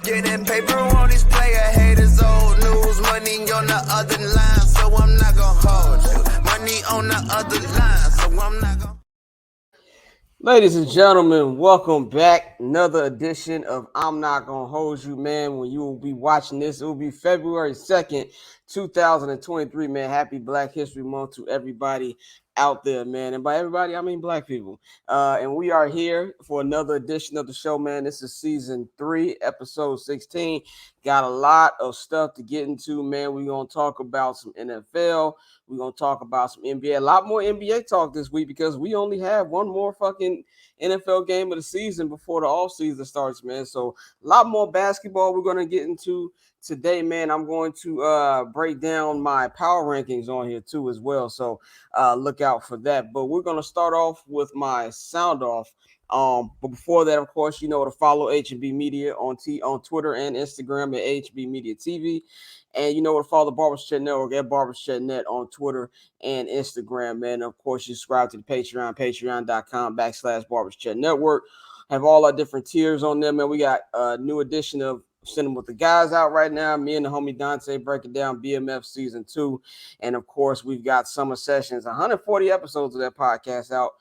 Getting paper on these player haters, old news. Money on the other line, so I'm not gonna hold you. Money on the other line, so I'm not gonna. Ladies and gentlemen, welcome back. Another edition of I'm Not Gonna Hold You, man. When you will be watching this, it will be February 2nd, 2023, man. Happy Black History Month to everybody out there, man. And by everybody, I mean black people. And we are here for another edition of the show, man. This is season 3, episode 16. Got a lot of stuff to get into, man. We're going to talk about some NFL. We're going to talk about some NBA. A lot more NBA talk this week because we only have one more fucking NFL game of the season before the offseason starts, man. So a lot more basketball we're going to get into today, man. I'm going to break down my power rankings on here too as well. So look out for that. But we're going to start off with my sound off. But before that, of course, you know to follow HNB Media on Twitter and Instagram at HNB Media TV. And you know what to follow the Barbers Chat Network at Barbers Chat Net on Twitter and Instagram, man. And of course, you subscribe to the Patreon, patreon.com/Barbers Chat Network. Have all our different tiers on there, man. We got a new edition of Sitting with the Guys out right now. Me and the homie Dante breaking down BMF season 2. And of course, we've got Summer Sessions, 140 episodes of that podcast out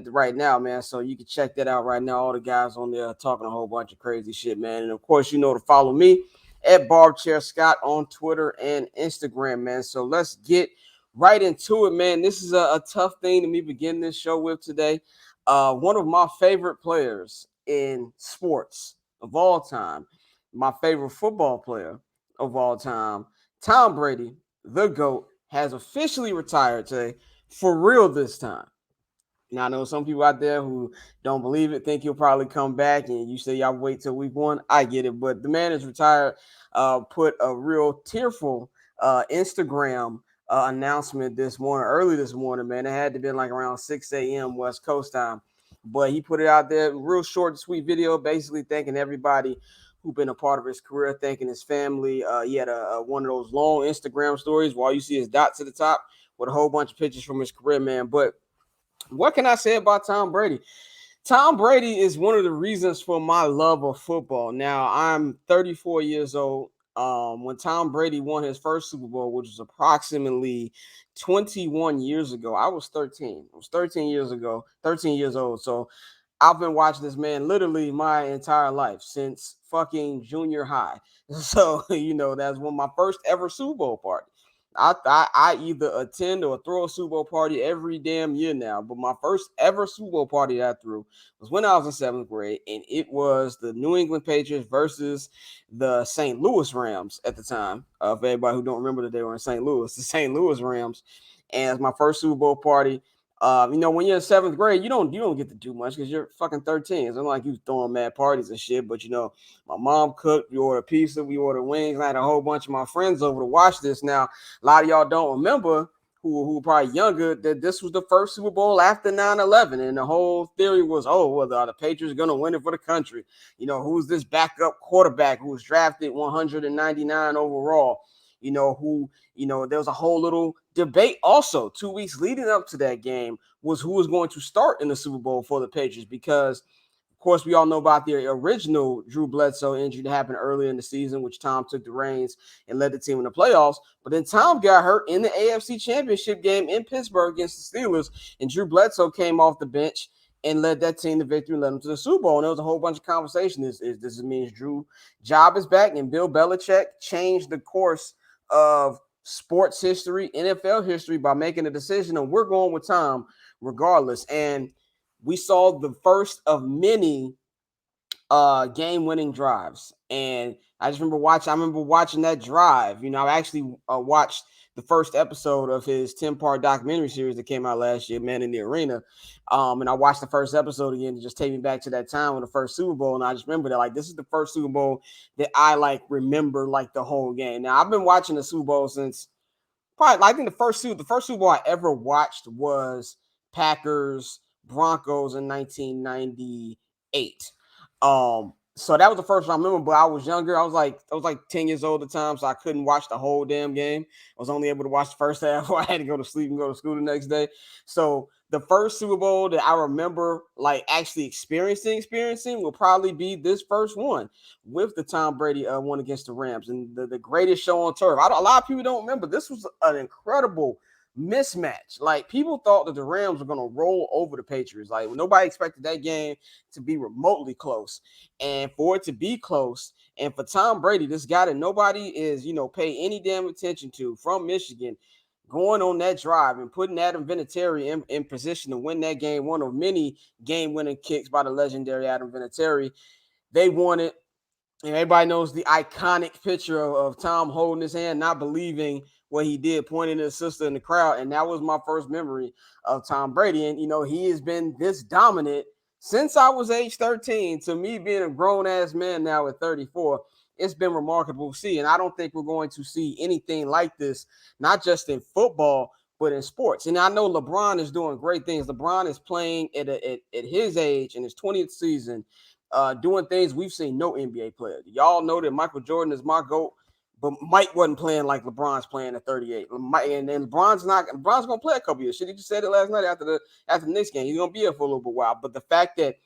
right now, man. So you can check that out right now. All the guys on there talking a whole bunch of crazy shit, man. And of course, you know to follow me at Barbchair Scott on Twitter and Instagram, man. So let's get right into it, man. This is a tough thing to me begin this show with today. One of my favorite players in sports of all time, my favorite football player of all time, Tom Brady, the GOAT, has officially retired today, for real this time. Now, I know some people out there who don't believe it, think he'll probably come back, and you say y'all wait till week 1. I get it, but the man is retired. Put a real tearful Instagram announcement early this morning, man. It had to be like around 6 a.m. West Coast time, but he put it out there, real short and sweet video, basically thanking everybody who've been a part of his career, thanking his family. He had one of those long Instagram stories while you see his dots at the top with a whole bunch of pictures from his career, man. But what can I say about Tom Brady? Tom Brady is one of the reasons for my love of football. Now, I'm 34 years old. When Tom Brady won his first Super Bowl, which was approximately 21 years ago, I was 13. I was 13 years old. So I've been watching this man literally my entire life since fucking junior high. So, you know, that's one of my first ever Super Bowl party. I either attend or throw a Super Bowl party every damn year now. But my first ever Super Bowl party that I threw was when I was in 7th grade, and it was the New England Patriots versus the St. Louis Rams at the time. For everybody who don't remember that they were in St. Louis, the St. Louis Rams. And it's my first Super Bowl party. You know, when you're in 7th grade, you don't get to do much because you're fucking 13. It's not like you throwing mad parties and shit. But you know, my mom cooked. We ordered pizza. We ordered wings. I had a whole bunch of my friends over to watch this. Now, a lot of y'all don't remember who are probably younger that this was the first Super Bowl after 9/11, and the whole theory was, oh, well, are the Patriots going to win it for the country? You know, who's this backup quarterback who was drafted 199 overall? You know, there was a whole little debate also 2 weeks leading up to that game was who was going to start in the Super Bowl for the Patriots because, of course, we all know about the original Drew Bledsoe injury that happened earlier in the season, which Tom took the reins and led the team in the playoffs. But then Tom got hurt in the AFC Championship game in Pittsburgh against the Steelers, and Drew Bledsoe came off the bench and led that team to victory and led them to the Super Bowl. And there was a whole bunch of conversation. This means Drew job is back, and Bill Belichick changed the course of sports history, NFL history by making a decision, and we're going with Tom regardless. And we saw the first of many game-winning drives. And I remember watching that drive. You know, I actually watched the first episode of his 10-part documentary series that came out last year, Man in the Arena. And I watched the first episode again to just take me back to that time with the first Super Bowl. And I just remember that, like, this is the first Super Bowl that I, like, remember, like, the whole game. Now, I've been watching the Super Bowl since probably, I think the first Super Bowl I ever watched was Packers Broncos in 1998. So that was the first one I remember, but I was younger. I was like 10 years old at the time, so I couldn't watch the whole damn game. I was only able to watch the first half, or I had to go to sleep and go to school the next day. So the first Super Bowl that I remember like actually experiencing will probably be this first one with the Tom Brady one against the Rams, and the greatest show on turf. A lot of people don't remember this was an incredible mismatch. Like, people thought that the Rams were going to roll over the Patriots. Like, nobody expected that game to be remotely close, and for it to be close, and for Tom Brady, this guy that nobody is pay any damn attention to, from Michigan, going on that drive and putting Adam Vinatieri in position to win that game, one of many game-winning kicks by the legendary Adam Vinatieri. They won it. And everybody knows the iconic picture of Tom holding his hand, not believing what he did, pointing at his sister in the crowd. And that was my first memory of Tom Brady. And, he has been this dominant since I was age 13. To me, being a grown-ass man now at 34, it's been remarkable to see. And I don't think we're going to see anything like this, not just in football, but in sports. And I know LeBron is doing great things. LeBron is playing at his age, in his 20th season, doing things we've seen no NBA player. Y'all know that Michael Jordan is my GOAT, but Mike wasn't playing like LeBron's playing at 38. And then LeBron's gonna play a couple years. Shit, he just said it last night after the next game. He's gonna be here for a little bit while. But the fact that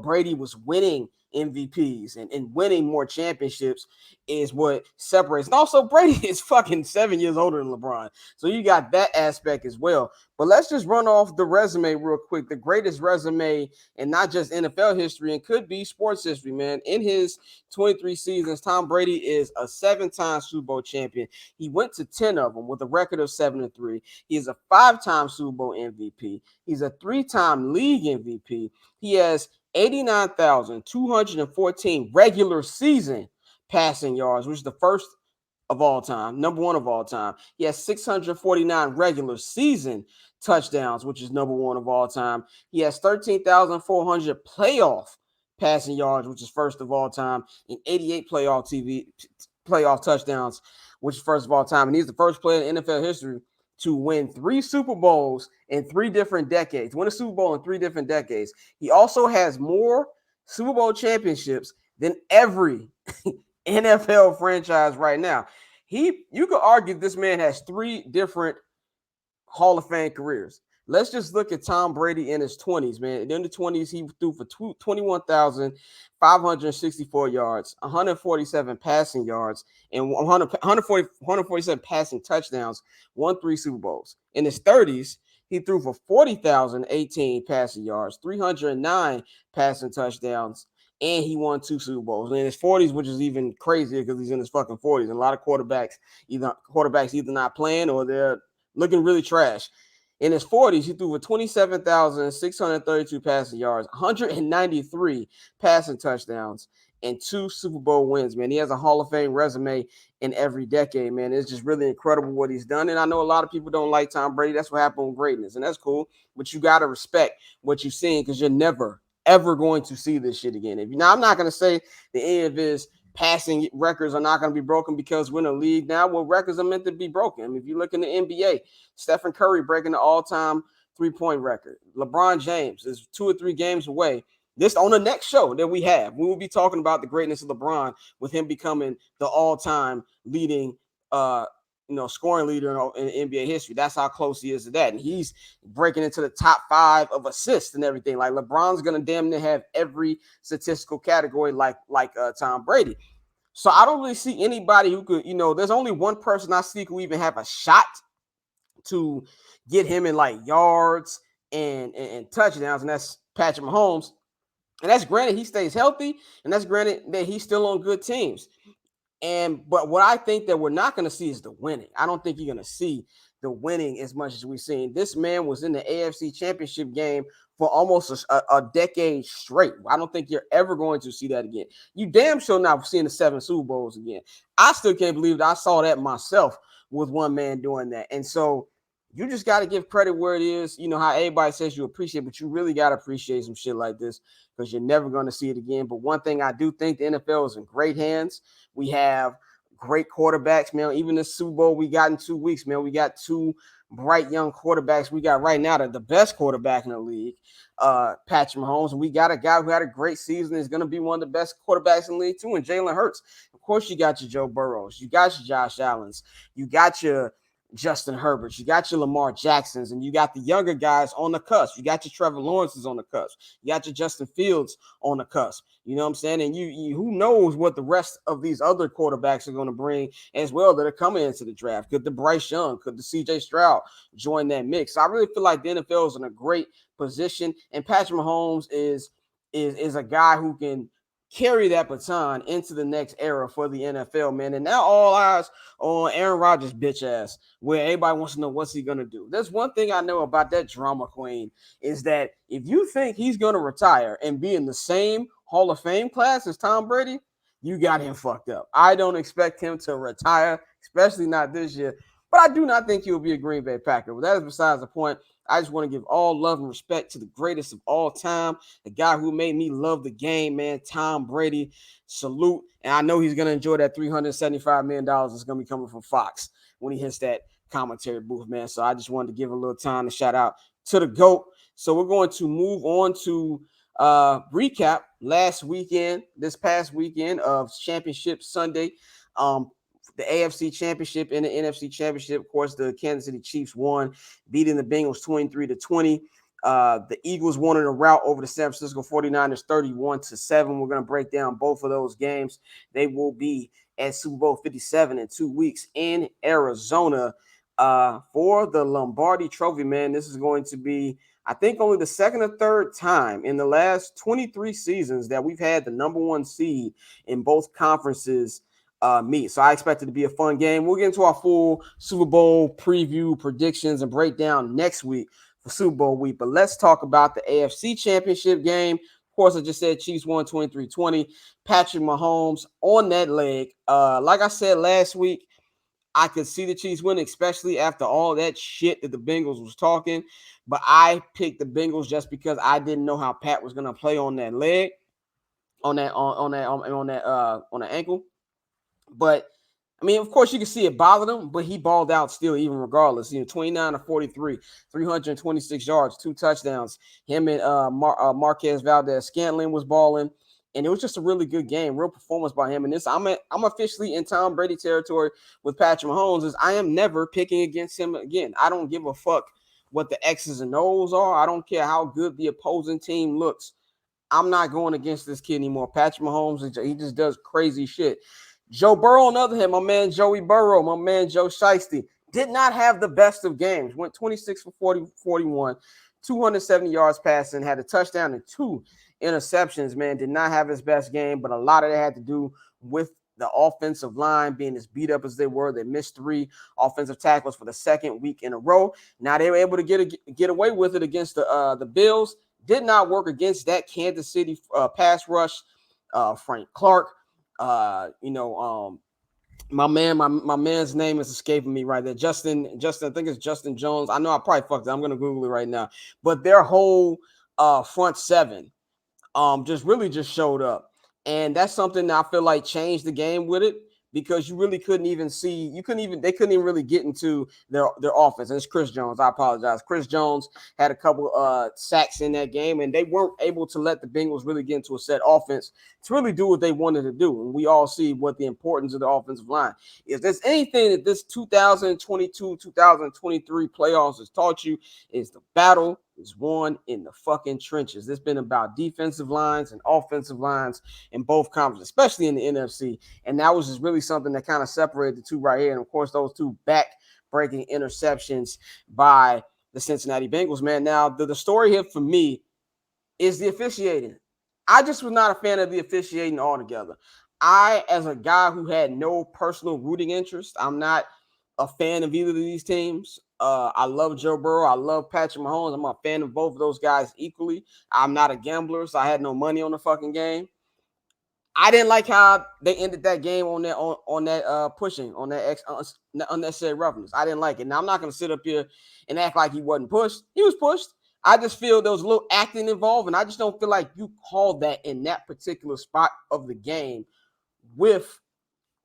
Brady was winning MVPs and winning more championships is what separates. And also, Brady is fucking 7 years older than LeBron, so you got that aspect as well. But let's just run off the resume real quick. The greatest resume in not just NFL history, and could be sports history, man. In his 23 seasons, Tom Brady is a 7-time Super Bowl champion. He went to 10 of them with a record of 7-3. He is a 5-time Super Bowl MVP. He's a 3-time league MVP. He has 89,214 regular season passing yards, which is the first of all time, number one of all time. He has 649 regular season touchdowns, which is number one of all time. He has 13,400 playoff passing yards, which is first of all time, and 88 playoff touchdowns, which is first of all time. And he's the first player in NFL history to win 3 Super Bowls in 3 different decades. Win a Super Bowl in 3 different decades. He also has more Super Bowl championships than every NFL franchise right now. You could argue this man has 3 different Hall of Fame careers. Let's just look at Tom Brady in his 20s, man. In the 20s, he threw for 21,564 yards, 147 passing yards, and 147 passing touchdowns, won 3 Super Bowls. In his 30s, he threw for 40,018 passing yards, 309 passing touchdowns, and he won 2 Super Bowls. And in his 40s, which is even crazier because he's in his fucking 40s. And a lot of quarterbacks either not playing or they're looking really trash. In his 40s, he threw for 27,632 passing yards, 193 passing touchdowns, and 2 Super Bowl wins, man. He has a Hall of Fame resume in every decade, man. It's just really incredible what he's done. And I know a lot of people don't like Tom Brady. That's what happened with greatness, and that's cool. But you got to respect what you've seen, because you're never, ever going to see this shit again. Now, I'm not going to say the end of his passing records are not going to be broken because we're in a league now where records are meant to be broken. I mean, if you look in the NBA, Stephen Curry breaking the all-time three-point record. LeBron James is 2 or 3 games away. This on the next show that we will be talking about the greatness of LeBron, with him becoming the all-time leading scoring leader in NBA history. That's how close he is to that. And he's breaking into the top 5 of assists and everything. Like, LeBron's going to damn near have every statistical category like Tom Brady. So I don't really see anybody who could, there's only one person I see who even have a shot to get him in like yards and touchdowns, and that's Patrick Mahomes. And that's granted he stays healthy, and that's granted that he's still on good teams. But what I think that we're not going to see is the winning. I don't think you're going to see the winning as much as we've seen. This man was in the AFC Championship game for almost a decade straight. I don't think you're ever going to see that again. You damn sure not seeing the 7 Super Bowls again. I still can't believe that I saw that myself with one man doing that. And so you just got to give credit where it is. You know how everybody says you appreciate, but you really got to appreciate some shit like this, because you're never going to see it again. But one thing I do think, the NFL is in great hands. We have great quarterbacks, man. Even the Super Bowl we got in 2 weeks, man. We got 2 bright young quarterbacks. We got right now the best quarterback in the league, Patrick Mahomes. And we got a guy who had a great season, is going to be one of the best quarterbacks in the league too, and Jalen Hurts. Of course, you got your Joe Burrows. You got your Josh Allens. You got your Justin Herberts, you got your Lamar Jacksons, and you got the younger guys on the cusp. You got your Trevor Lawrences on the cusp. You got your Justin Fields on the cusp. You know what I'm saying? And you who knows what the rest of these other quarterbacks are going to bring as well that are coming into the draft. Could the Bryce Young, could the CJ Stroud join that mix? So I really feel like the NFL is in a great position, and Patrick Mahomes is a guy who can carry that baton into the next era for the NFL, man. And now all eyes on Aaron Rodgers' bitch ass, where everybody wants to know what's he gonna do. There's one thing I know about that drama queen is that if you think he's gonna retire and be in the same Hall of Fame class as Tom Brady, you got him fucked up. I don't expect him to retire, especially not this year. But I do not think he'll be a Green Bay Packer. But that is besides the point. I just want to give all love and respect to the greatest of all time, the guy who made me love the game, man, Tom Brady. Salute. And I know he's going to enjoy that $375 million that's going to be coming from Fox when he hits that commentary booth, man. So I just wanted to give a little time to shout out to the GOAT. So we're going to move on to recap this past weekend of Championship Sunday. The AFC Championship and the NFC Championship. Of course, the Kansas City Chiefs won, beating the Bengals 23-20. The Eagles won in a rout over the San Francisco 49ers 31-7. We're going to break down both of those games. They will be at Super Bowl 57 in 2 weeks in Arizona for the Lombardi Trophy, man. This is going to be, I think, only the second or third time in the last 23 seasons that we've had the number one seed in both conferences meet. So I expect it to be a fun game. We'll get into our full Super Bowl preview, predictions, and breakdown next week for Super Bowl week. But let's talk about the AFC Championship game. Of course, I just said Chiefs won 23-20. Patrick Mahomes on that leg. Like I said last week, I could see the Chiefs win, especially after all that shit that the Bengals was talking. But I picked the Bengals just because I didn't know how Pat was going to play on that leg, on that ankle. But I mean, of course, you can see it bothered him, but he balled out still, even regardless. 29-43, 326 yards, 2 touchdowns. Him and Marquez Valdez-Scantling was balling, and it was just a really good game, real performance by him. And this, I'm officially in Tom Brady territory with Patrick Mahomes. Is I am never picking against him again. I don't give a fuck what the X's and O's are. I don't care how good the opposing team looks. I'm not going against this kid anymore. Patrick Mahomes, he just does crazy shit. Joe Burrow, on the other hand, my man Joey Burrow, my man Joe Shiesty, did not have the best of games. Went 26 for 41, 270 yards passing, had a touchdown and 2 interceptions, man. Did not have his best game, but a lot of that had to do with the offensive line being as beat up as they were. They missed 3 offensive tackles for the second week in a row. Now they were able to get away with it against the Bills. Did not work against that Kansas City pass rush. Frank Clark. My man's name is escaping me right there. Justin, I think it's Justin Jones. I know I probably fucked it. I'm gonna Google it right now. But their whole front seven just showed up. And that's something that I feel like changed the game with it, because you really couldn't even see, they couldn't even really get into their offense. And it's Chris Jones. I apologize. Chris Jones had a couple sacks in that game, and they weren't able to let the Bengals really get into a set offense to really do what they wanted to do. And we all see what the importance of the offensive line. If there's anything that this 2022-2023 playoffs has taught you, is the battle is won in the fucking trenches. It's been about defensive lines and offensive lines in both conferences, especially in the NFC. And that was just really something that kind of separated the two right here. And of course, those 2 back-breaking interceptions by the Cincinnati Bengals, man. Now, the story here for me is the officiating. I just was not a fan of the officiating altogether. I, as a guy who had no personal rooting interest, I'm not a fan of either of these teams. I love Joe Burrow. I love Patrick Mahomes. I'm a fan of both of those guys equally. I'm not a gambler, so I had no money on the fucking game. I didn't like how they ended that game on that pushing, on that unnecessary roughness. I didn't like it. Now, I'm not going to sit up here and act like he wasn't pushed. He was pushed. I just feel there was a little acting involved, and I just don't feel like you called that in that particular spot of the game with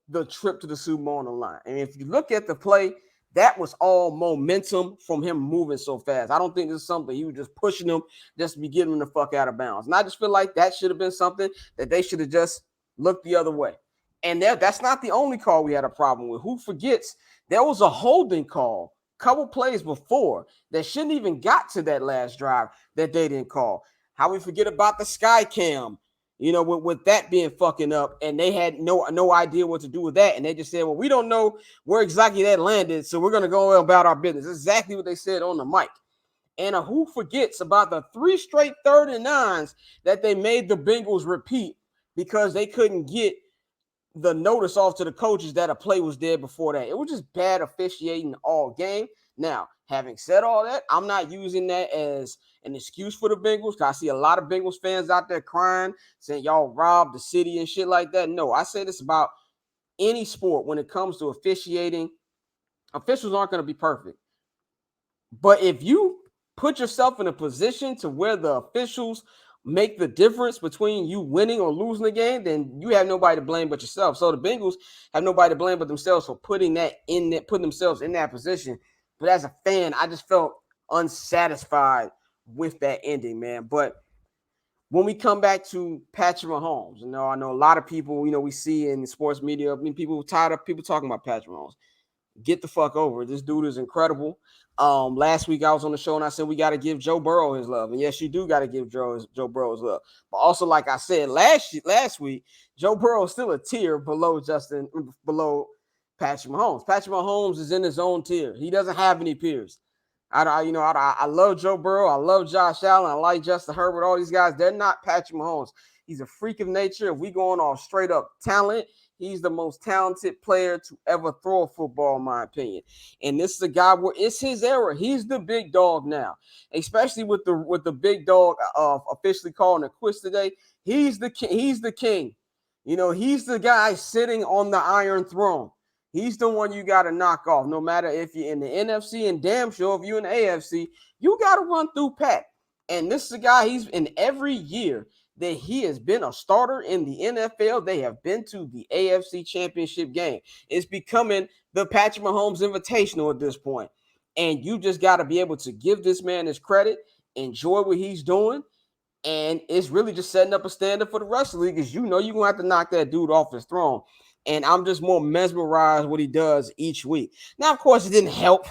the trip to the Super Bowl on the line. And if you look at the play, that was all momentum from him moving so fast. I don't think this is something he was just pushing him just to be getting him the fuck out of bounds. And I just feel like that should have been something that they should have just looked the other way. And that's not the only call we had a problem with. Who forgets There was a holding call a couple plays before that shouldn't even got to that last drive that they didn't call. How we forget about the sky cam, with that being fucking up, and they had no idea what to do with that, and they just said, well, we don't know where exactly that landed, so we're gonna go about our business. That's exactly what they said on the mic. And who forgets about the 3 straight 3rd and 9s that they made the Bengals repeat because they couldn't get the notice off to the coaches that a play was there before that. It was just bad officiating all game. Now, having said all that, I'm not using that as an excuse for the Bengals, because I see a lot of Bengals fans out there crying, saying y'all robbed the city and shit like that. No, I say this about any sport when it comes to officiating. Officials aren't going to be perfect. But if you put yourself in a position to where the officials make the difference between you winning or losing the game, then you have nobody to blame but yourself. So the Bengals have nobody to blame but themselves for putting themselves in that position. But as a fan, I just felt unsatisfied with that ending, man. But when we come back to Patrick Mahomes, I know a lot of people, we see in sports media, people tired of people talking about Patrick Mahomes. Get the fuck over it. This dude is incredible. Last week I was on the show and I said we got to give Joe Burrow his love. And yes, you do got to give Joe Burrow his love. But also, like I said last week, Joe Burrow is still a tier below Patrick Mahomes. Patrick Mahomes is in his own tier. He doesn't have any peers. I love Joe Burrow. I love Josh Allen. I like Justin Herbert. All these guys, they're not Patrick Mahomes. He's a freak of nature. If we going off straight up talent, he's the most talented player to ever throw a football, in my opinion. And this is a guy where it's his era. He's the big dog now, especially with the big dog officially calling a quiz today. He's the king. He's the king. He's the guy sitting on the Iron Throne. He's the one you got to knock off, no matter if you're in the NFC, and damn sure if you're in the AFC, you got to run through Pat. And this is a guy, he's in every year that he has been a starter in the NFL, they have been to the AFC Championship game. It's becoming the Patrick Mahomes Invitational at this point. And you just got to be able to give this man his credit, enjoy what he's doing, and it's really just setting up a standard for the rest of the league, because you're going to have to knock that dude off his throne. And I'm just more mesmerized what he does each week. Now, of course, it didn't help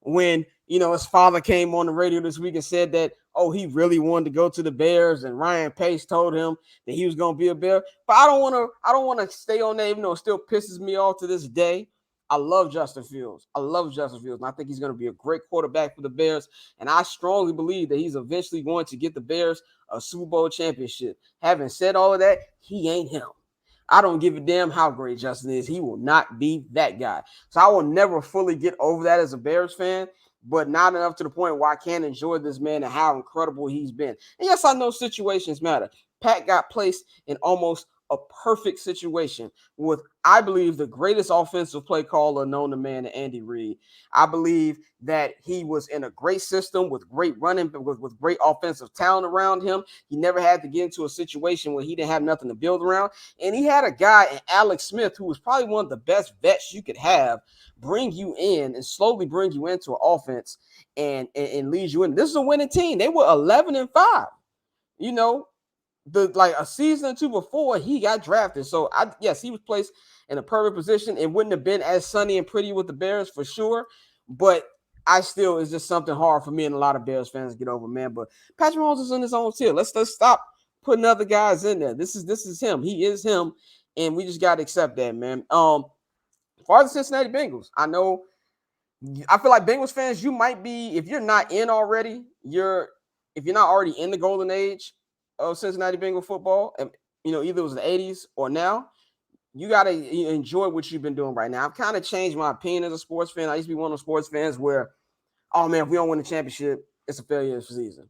when, his father came on the radio this week and said that, he really wanted to go to the Bears, and Ryan Pace told him that he was going to be a Bear. But I don't want to stay on that, even though it still pisses me off to this day. I love Justin Fields. And I think he's going to be a great quarterback for the Bears. And I strongly believe that he's eventually going to get the Bears a Super Bowl championship. Having said all of that, he ain't him. I don't give a damn how great Justin is. He will not be that guy. So I will never fully get over that as a Bears fan, but not enough to the point where I can't enjoy this man and how incredible he's been. And yes, I know situations matter. Pat got placed in almost a perfect situation with, I believe, the greatest offensive play caller known to man, Andy Reid. I believe that he was in a great system with great running, with great offensive talent around him. He never had to get into a situation where he didn't have nothing to build around. And he had a guy in Alex Smith, who was probably one of the best vets you could have, bring you in and slowly bring you into an offense and lead you in. This is a winning team. They were 11-5. A season or two before he got drafted. So yes, he was placed in a perfect position. It wouldn't have been as sunny and pretty with the Bears for sure, but it's just something hard for me and a lot of Bears fans to get over, man. But Patrick Mahomes is in his own tier. Let's stop putting other guys in there. This is him. He is him, and we just got to accept that, man. As far as the Cincinnati Bengals, I feel like Bengals fans, you might be, if you're not in already, if you're not already in the golden age of Cincinnati Bengal football, and either it was the 80s or now, you got to enjoy what you've been doing right now. I've kind of changed my opinion as a sports fan. I used to be one of those sports fans where, oh man, if we don't win the championship, it's a failure this season.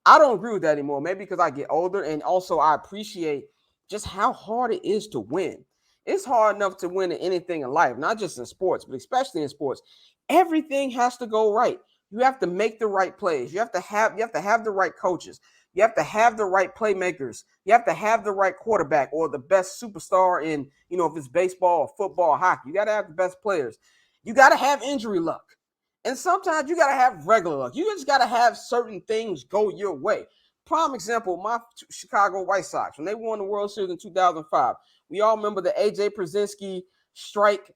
I don't agree with that anymore, maybe because I get older, and also I appreciate just how hard it is to win. It's hard enough to win in anything in life, not just in sports, but especially in sports. Everything has to go right. You have to make the right plays. You have to have the right coaches. You have to have the right playmakers. You have to have the right quarterback or the best superstar in, if it's baseball or football or hockey. You got to have the best players. You got to have injury luck. And sometimes you got to have regular luck. You just got to have certain things go your way. Prime example, my Chicago White Sox, when they won the World Series in 2005, we all remember the A.J. Pierzynski strike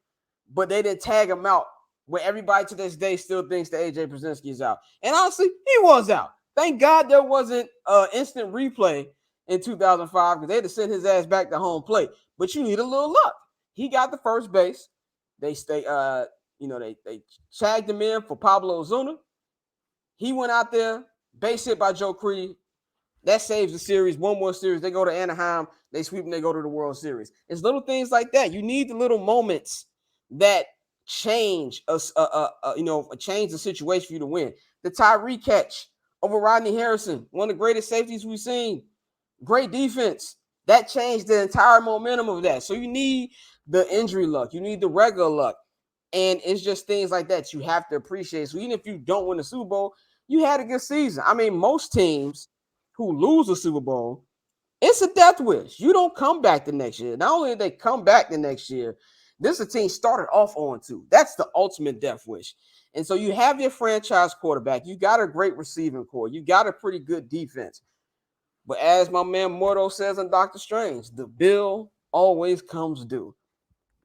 but they didn't tag him out, where everybody to this day still thinks that AJ Brzezinski is out. And honestly, he was out. Thank God there wasn't instant replay in 2005 because they had to send his ass back to home plate. But you need a little luck. He got the first base. They tagged him in for Pablo Ozuna. He went out there, base hit by Joe Cree. That saves the series. One more series. They go to Anaheim. They sweep and they go to the World Series. It's little things like that. You need the little moments that change change the situation for you to win. The Tyree catch over Rodney Harrison, one of the greatest safeties we've seen. Great defense. That changed the entire momentum of that. So you need the injury luck. You need the regular luck. And it's just things like that you have to appreciate. So even if you don't win the Super Bowl, you had a good season. I mean, most teams who lose the Super Bowl, it's a death wish. You don't come back the next year. Not only did they come back the next year, this team started off 0-2. That's the ultimate death wish. And so you have your franchise quarterback. You got a great receiving core. You got a pretty good defense. But as my man Mordo says in Doctor Strange, the bill always comes due.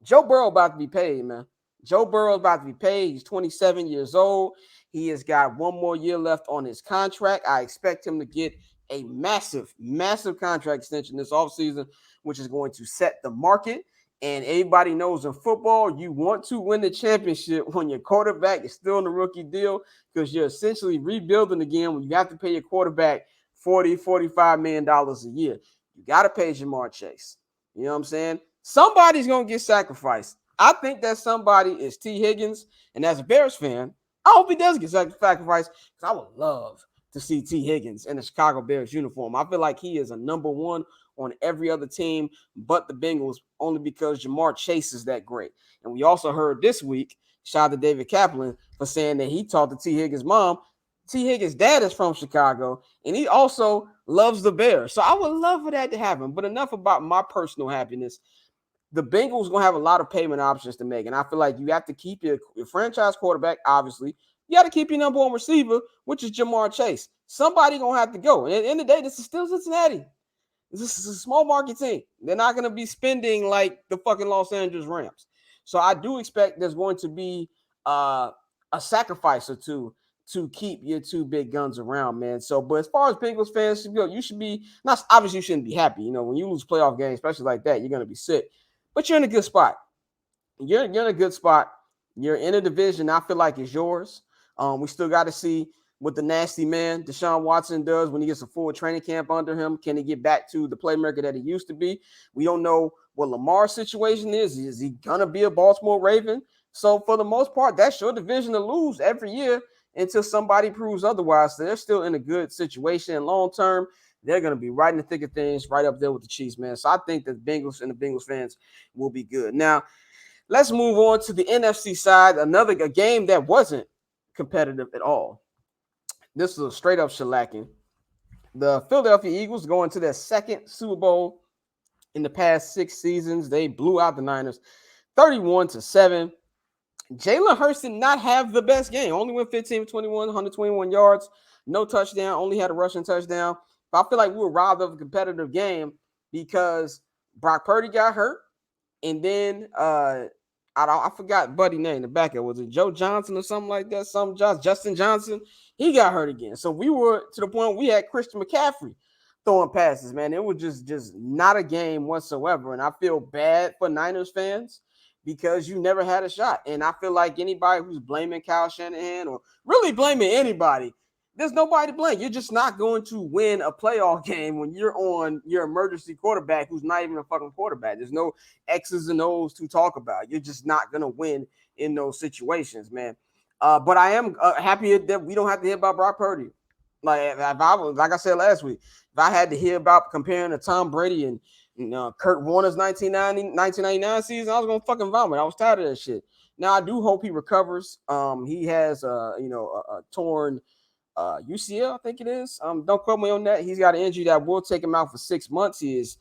Joe Burrow about to be paid, man. Joe Burrow about to be paid. He's 27 years old. He has got one more year left on his contract. I expect him to get a massive, massive contract extension this offseason, which is going to set the market. And everybody knows in football, you want to win the championship when your quarterback is still in the rookie deal because you're essentially rebuilding again when you have to pay your quarterback $40-45 million a year. You got to pay Jamar Chase. You know what I'm saying? Somebody's going to get sacrificed. I think that somebody is T. Higgins. And as a Bears fan, I hope he does get sacrificed because I would love to see T. Higgins in the Chicago Bears uniform. I feel like he is a number one on every other team but the Bengals, only because Jamar Chase is that great. And we also heard this week, shout out to David Kaplan for saying that he talked to T. Higgins' mom. T. Higgins' dad is from Chicago, and he also loves the Bears. So I would love for that to happen. But enough about my personal happiness. The Bengals going to have a lot of payment options to make, and I feel like you have to keep your franchise quarterback, obviously. You got to keep your number one receiver, which is Jamar Chase. Somebody going to have to go. And at the end of the day, this is still Cincinnati. This is a small market team. They're not going to be spending like the fucking Los Angeles Rams. So I do expect there's going to be a sacrifice or two to keep your two big guns around, man. So, but as far as Bengals fans, you should be, not obviously you shouldn't be happy. You know, when you lose playoff games, especially like that, you're going to be sick. But you're in a good spot. You're in a good spot. You're in a division I feel like is yours. We still got to see what the nasty man Deshaun Watson does when he gets a full training camp under him. Can he get back to the playmaker that he used to be? We don't know what Lamar's situation is. Is he going to be a Baltimore Raven? So for the most part, that's your division to lose every year until somebody proves otherwise. So they're still in a good situation. And long term, they're going to be right in the thick of things, right up there with the Chiefs, man. So I think that the Bengals and the Bengals fans will be good. Now, let's move on to the NFC side. A game that wasn't competitive at all. This was a straight-up shellacking. The Philadelphia Eagles going to their second Super Bowl in the past 6 seasons. They blew out the Niners 31-7. Jalen Hurts did not have the best game. Only went 15-21, 121 yards, no touchdown, only had a rushing touchdown. But I feel like we were robbed of a competitive game because Brock Purdy got hurt. And then I forgot Buddy's name, the backup. Was it Joe Johnson or something like that? Justin Johnson. He got hurt again. So we were to the point we had Christian McCaffrey throwing passes, man. It was just not a game whatsoever. And I feel bad for Niners fans because you never had a shot. And I feel like anybody who's blaming Kyle Shanahan or really blaming anybody, there's nobody to blame. You're just not going to win a playoff game when you're on your emergency quarterback who's not even a fucking quarterback. There's no X's and O's to talk about. You're just not going to win in those situations, man. But I am happy that we don't have to hear about Brock Purdy. Like I said last week, if I had to hear about comparing to Tom Brady and Kurt Warner's 1999 season, I was going to fucking vomit. I was tired of that shit. Now, I do hope he recovers. He has, a torn UCL, I think it is. Don't quote me on that. He's got an injury that will take him out for 6 months. He is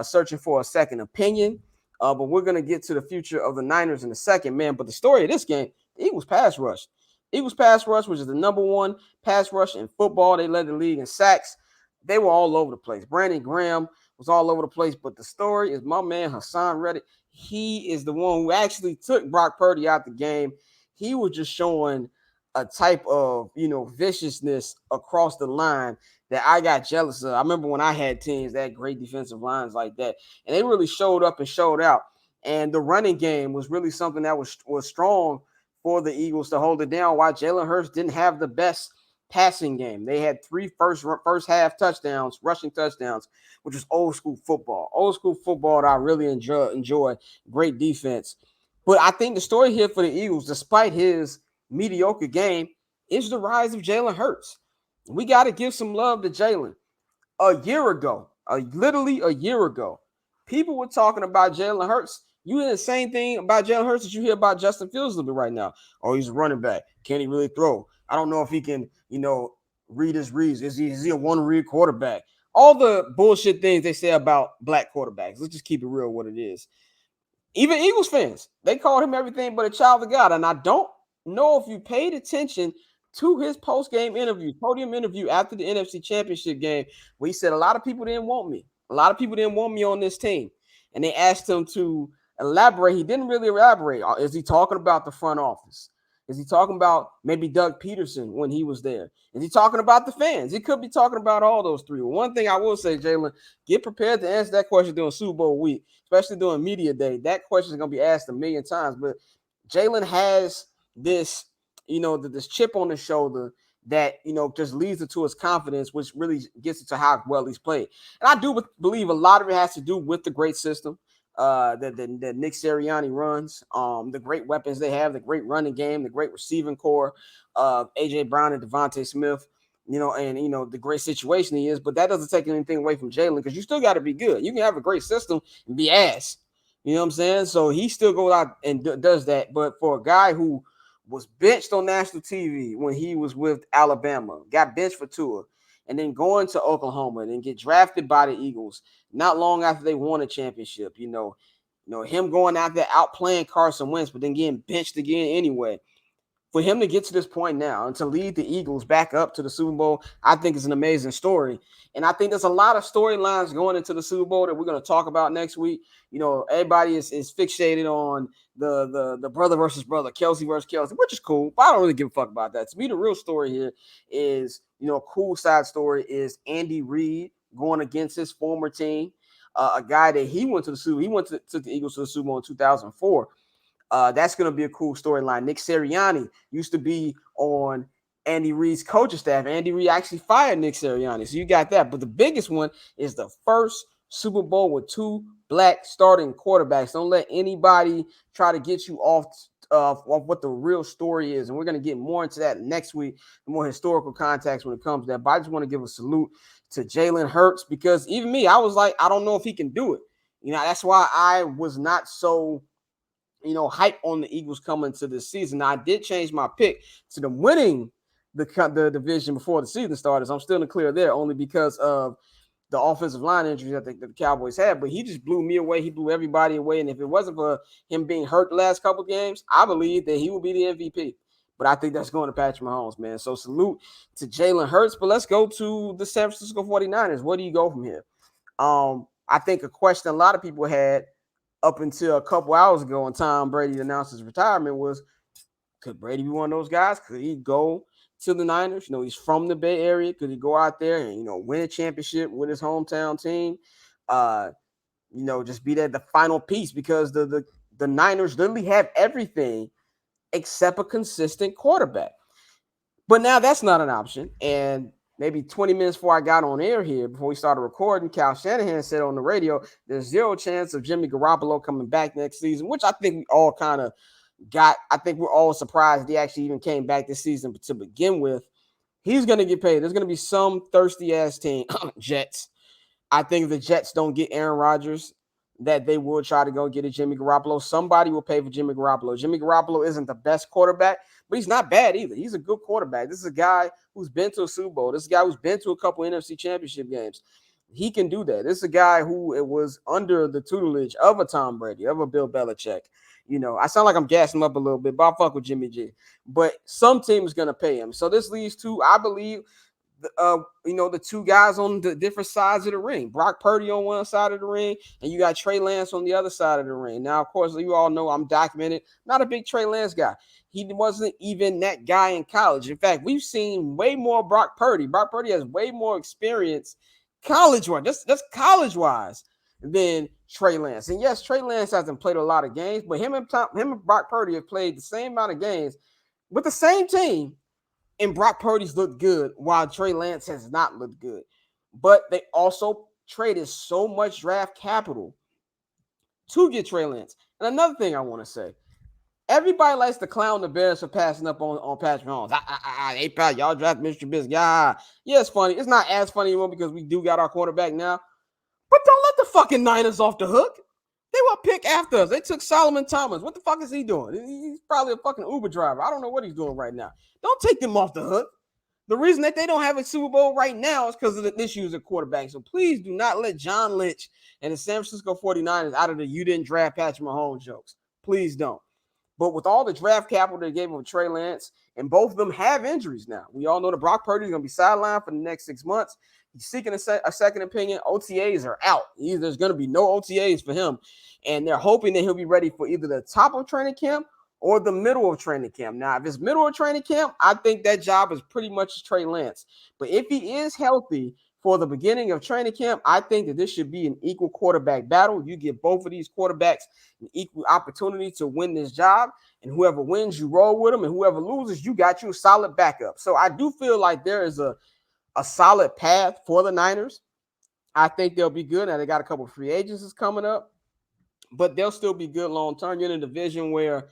searching for a second opinion. But we're going to get to the future of the Niners in a second, man. But the story of this game, the Eagles pass rush. Eagles pass rush, which is the number one pass rush in football. They led the league in sacks. They were all over the place. Brandon Graham was all over the place. But the story is my man Hassan Reddick. He is the one who actually took Brock Purdy out the game. He was just showing a type of, viciousness across the line that I got jealous of. I remember when I had teams that had great defensive lines like that, and they really showed up and showed out. And the running game was really something that was strong for the Eagles to hold it down, while Jalen Hurts didn't have the best passing game. They had three first half touchdowns, rushing touchdowns, which was old school football. Old school football that I really enjoy. Great defense. But I think the story here for the Eagles, despite his mediocre game, is the rise of Jalen Hurts. We got to give some love to Jalen. Literally a year ago, people were talking about Jalen Hurts. You hear the same thing about Jalen Hurts that you hear about Justin Fields a little bit right now. Oh, he's a running back. Can he really throw? I don't know if he can, read his reads. Is he a one-read quarterback? All the bullshit things they say about black quarterbacks. Let's just keep it real what it is. Even Eagles fans, they called him everything but a child of God. And I don't know if you paid attention to his post-game interview, podium interview after the NFC Championship game, where he said a lot of people didn't want me. A lot of people didn't want me on this team. And they asked him to elaborate. He didn't really elaborate. Is he talking about the front office? Is he talking about maybe Doug Peterson when he was there? Is he talking about the fans? He could be talking about all those three. One thing I will say, Jalen, get prepared to answer that question during Super Bowl week, especially during media day. That question is going to be asked a million times. But Jalen has this, this chip on his shoulder that, just leads into his confidence, which really gets into how well he's played. And I do believe a lot of it has to do with the great system that Nick Sirianni runs, the great weapons they have, the great running game, the great receiving core, A.J. Brown and Devontae Smith, the great situation he is. But that doesn't take anything away from Jalen, because you still got to be good. You can have a great system and be ass. You know what I'm saying? So he still goes out and does that. But for a guy who was benched on national TV when he was with Alabama, got benched for Tua, and then going to Oklahoma and then get drafted by the Eagles not long after they won a championship, him going out there outplaying Carson Wentz, but then getting benched again anyway. For him to get to this point now and to lead the Eagles back up to the Super Bowl, I think is an amazing story. And I think there's a lot of storylines going into the Super Bowl that we're going to talk about next week. Everybody is fixated on the brother versus brother, Kelsey versus Kelsey, which is cool, but I don't really give a fuck about that. To me, the real story here is, a cool side story is Andy Reid going against his former team, a guy that he went to the Eagles to the Super Bowl in 2004. That's going to be a cool storyline. Nick Sirianni used to be on Andy Reid's coaching staff. Andy Reid actually fired Nick Sirianni. So you got that. But the biggest one is the first Super Bowl with two black starting quarterbacks. Don't let anybody try to get you off what the real story is. And we're going to get more into that next week, more historical context when it comes to that. But I just want to give a salute to Jalen Hurts, because even me, I was like, I don't know if he can do it. That's why I was not so hype on the Eagles coming to this season. Now, I did change my pick to them winning the division before the season started. So I'm still in the clear there, only because of the offensive line injuries that the Cowboys had. But he just blew me away. He blew everybody away. And if it wasn't for him being hurt the last couple of games, I believe that he will be the MVP. But I think that's going to Patrick Mahomes, man. So salute to Jalen Hurts. But let's go to the San Francisco 49ers. Where do you go from here? I think a question a lot of people had up until a couple hours ago when Tom Brady announced his retirement was, could Brady be one of those guys? Could he go to the Niners? He's from the Bay Area. Could he go out there and, win a championship with his hometown team? Just be there the final piece, because the Niners literally have everything except a consistent quarterback. But now that's not an option. And maybe 20 minutes before I got on air here, before we started recording, Cal Shanahan said on the radio, there's zero chance of Jimmy Garoppolo coming back next season, which I think we all kind of got. I think we're all surprised he actually even came back this season. But to begin with, he's going to get paid. There's going to be some thirsty-ass team, Jets. I think the Jets don't get Aaron Rodgers, that they will try to go get a Jimmy Garoppolo. Somebody will pay for Jimmy Garoppolo. Jimmy Garoppolo isn't the best quarterback, but he's not bad either. He's a good quarterback. This is a guy who's been to a Super Bowl. This is a guy who's been to a couple NFC Championship games. He can do that. This is a guy who it was under the tutelage of a Tom Brady, of a Bill Belichick. I sound like I'm gassing him up a little bit, but I fuck with Jimmy G. But some team is going to pay him. So this leads to, I believe, the two guys on the different sides of the ring. Brock Purdy on one side of the ring, and you got Trey Lance on the other side of the ring. Now, of course, you all know I'm documented. Not a big Trey Lance guy. He wasn't even that guy in college. In fact, we've seen way more Brock Purdy. Brock Purdy has way more experience college-wise, just college-wise, than Trey Lance. And yes, Trey Lance hasn't played a lot of games, but him and Brock Purdy have played the same amount of games with the same team, and Brock Purdy's looked good while Trey Lance has not looked good. But they also traded so much draft capital to get Trey Lance. And another thing I want to say, everybody likes to clown the Bears for passing up on Patrick Mahomes. Hey, pal, y'all draft Mr. Trubisky. Yeah, it's funny. It's not as funny anymore because we do got our quarterback now. But don't let the fucking Niners off the hook. They were pick after us. They took Solomon Thomas. What the fuck is he doing? He's probably a fucking Uber driver. I don't know what he's doing right now. Don't take them off the hook. The reason that they don't have a Super Bowl right now is because of the issues at quarterback. So please do not let John Lynch and the San Francisco 49ers out of the you didn't draft Patrick Mahomes jokes. Please don't. But with all the draft capital they gave him with Trey Lance, and both of them have injuries now. We all know that Brock Purdy is going to be sidelined for the next 6 months. He's seeking a second opinion. OTAs are out. There's going to be no OTAs for him. And they're hoping that he'll be ready for either the top of training camp or the middle of training camp. Now, if it's middle of training camp, I think that job is pretty much Trey Lance. But if he is healthy for the beginning of training camp, I think that this should be an equal quarterback battle. You give both of these quarterbacks an equal opportunity to win this job. And whoever wins, you roll with them. And whoever loses, you got you a solid backup. So I do feel like there is a solid path for the Niners. I think they'll be good. Now, they got a couple of free agents coming up, but they'll still be good long term. You're in a division where,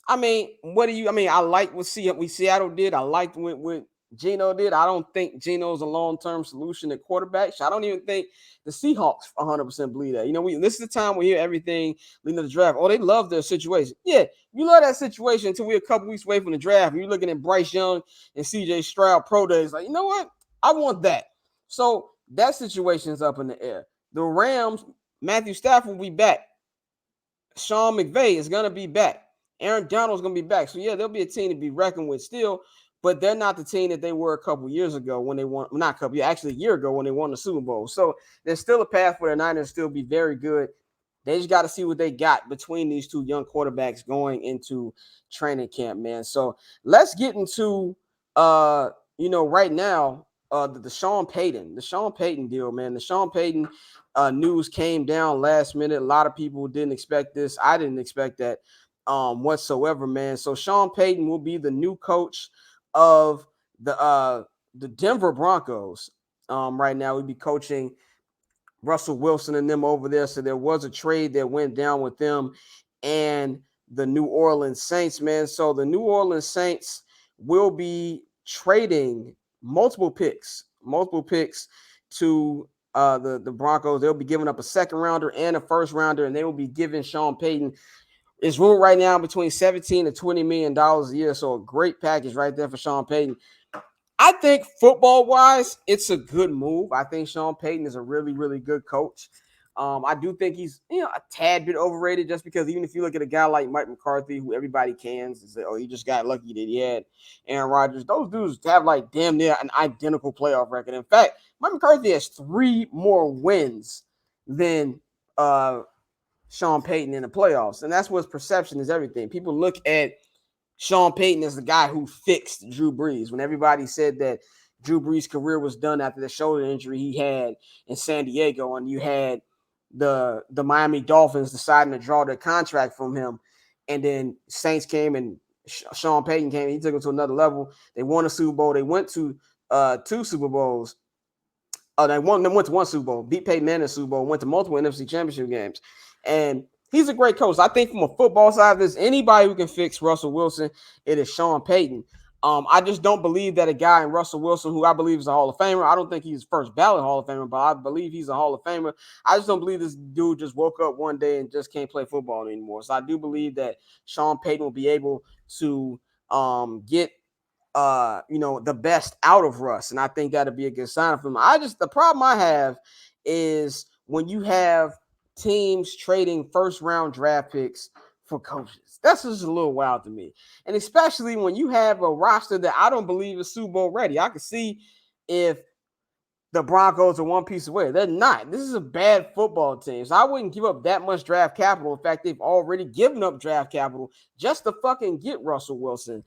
I like what Seattle did. I liked what Geno did. I don't think Geno's a long-term solution at quarterback. I don't even think the Seahawks 100% believe that. This is the time we hear everything leading to the draft. Oh, they love their situation. Yeah, you love that situation until we're a couple weeks away from the draft. And you're looking at Bryce Young and CJ Stroud pro days. Like, you know what? I want that. So that situation is up in the air. The Rams, Matthew Stafford will be back. Sean McVay is going to be back. Aaron Donald's going to be back. So, yeah, there'll be a team to be reckoned with still, but they're not the team that they were a couple years ago when they won. Not a couple, actually a year ago when they won the Super Bowl. So, there's still a path for the Niners to still be very good. They just got to see what they got between these two young quarterbacks going into training camp, man. So, let's get into, right now, the Sean Payton deal, man. The Sean Payton news came down last minute. A lot of people didn't expect this. I didn't expect that whatsoever, man. So Sean Payton will be the new coach of the Denver Broncos. Right now, we'll be coaching Russell Wilson and them over there. So there was a trade that went down with them and the New Orleans Saints, man. So the New Orleans Saints will be trading multiple picks to the Broncos. They'll be giving up a second rounder and a first rounder, and they will be giving Sean Payton, it's ruled right now between $17 to $20 million a year. So a great package right there for Sean Payton. I think football-wise, it's a good move. I think Sean Payton is a really, really good coach. I do think he's a tad bit overrated just because even if you look at a guy like Mike McCarthy, who everybody cans and say, oh, he just got lucky that he had Aaron Rodgers. Those dudes have like damn near an identical playoff record. In fact, Mike McCarthy has 3 more wins than Sean Payton in the playoffs. And that's what's perception is everything. People look at Sean Payton as the guy who fixed Drew Brees. When everybody said that Drew Brees' career was done after the shoulder injury he had in San Diego, and you had the Miami Dolphins deciding to draw their contract from him, and then Saints came and Sean Payton came and he took them to another level. They won a Super Bowl. They went to 2 Super Bowls. They went to 1 Super Bowl, beat Peyton Manning in the Super Bowl, went to multiple NFC Championship games. And he's a great coach. I think from a football side, if there's anybody who can fix Russell Wilson, it is Sean Payton. I just don't believe that a guy in Russell Wilson, who I believe is a Hall of Famer, I don't think he's first ballot Hall of Famer, but I believe he's a Hall of Famer. I just don't believe this dude just woke up one day and just can't play football anymore. So I do believe that Sean Payton will be able to get the best out of Russ, and I think that'll be a good sign for him. The problem I have is when you have teams trading first-round draft picks for coaches. That's just a little wild to me. And especially when you have a roster that I don't believe is Super Bowl ready. I can see if the Broncos are one piece away. They're not. This is a bad football team. So I wouldn't give up that much draft capital. In fact, they've already given up draft capital just to fucking get Russell Wilson.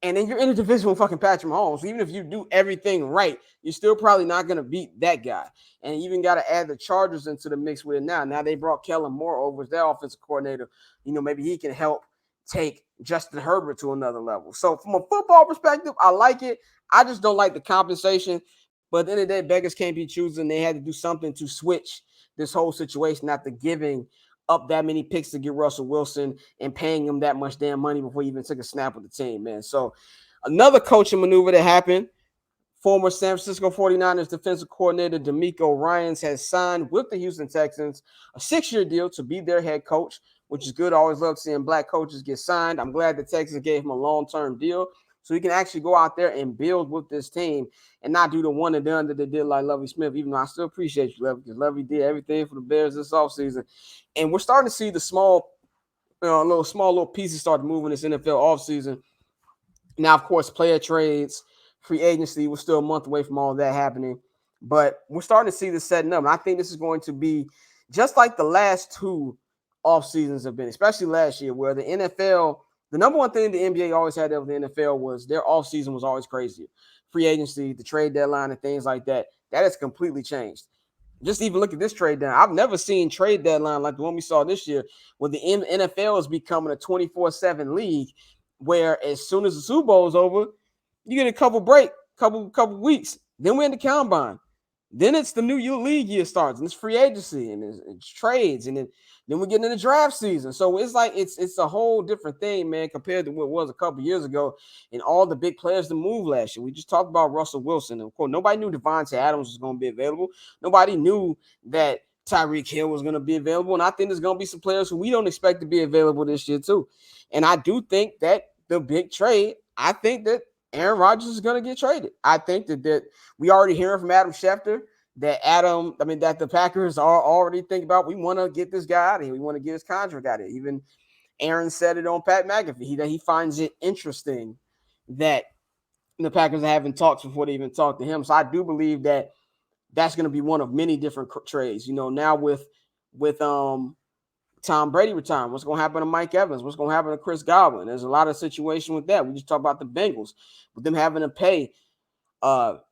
And then you're in a division with fucking Patrick Mahomes. So even if you do everything right, you're still probably not going to beat that guy. And you even got to add the Chargers into the mix with it now. Now they brought Kellen Moore over as their offensive coordinator. Maybe he can help take Justin Herbert to another level. So from a football perspective, I like it. I just don't like the compensation. But at the end of the day, beggars can't be choosing. They had to do something to switch this whole situation after giving up that many picks to get Russell Wilson and paying him that much damn money before he even took a snap with the team, man. So another coaching maneuver that happened, former San Francisco 49ers defensive coordinator DeMeco Ryans has signed with the Houston Texans a 6-year deal to be their head coach, which is good. I always love seeing black coaches get signed. I'm glad the Texans gave him a long-term deal so he can actually go out there and build with this team and not do the one and done that they did like Lovie Smith, even though I still appreciate you, Lovie, because Lovie did everything for the Bears this offseason. And we're starting to see the small little pieces start moving this NFL offseason. Now, of course, player trades, free agency, we're still a month away from all of that happening. But we're starting to see this setting up. And I think this is going to be just like the last two off seasons have been, especially last year, where the NFL, the number one thing the NBA always had over the NFL was their off season was always crazier. Free agency, the trade deadline, and things like that. That has completely changed. Just even look at this trade deadline. I've never seen trade deadline like the one we saw this year, where the NFL is becoming a 24/7 league, where as soon as the Super Bowl is over, you get a couple weeks. Then we're in the combine. Then it's the new league year starts, and it's free agency, and it's trades, and then we get into the draft season. So it's like it's a whole different thing, man, compared to what it was a couple years ago, and all the big players that moved last year. We just talked about Russell Wilson, and of course, nobody knew Devontae Adams was going to be available. Nobody knew that Tyreek Hill was going to be available, and I think there's going to be some players who we don't expect to be available this year too. And I do think that the big trade, I think that Aaron Rodgers is going to get traded. I think that we already hearing from Adam Schefter that the Packers are already thinking about, we want to get this guy out of here. We want to get his contract out of here. Even Aaron said it on Pat McAfee that he finds it interesting that the Packers are having talks before they even talk to him. So I do believe that that's going to be one of many different trades. Now with Tom Brady retiring, what's going to happen to Mike Evans? What's going to happen to Chris Godwin? There's a lot of situation with that. We just talked about the Bengals, with them having to pay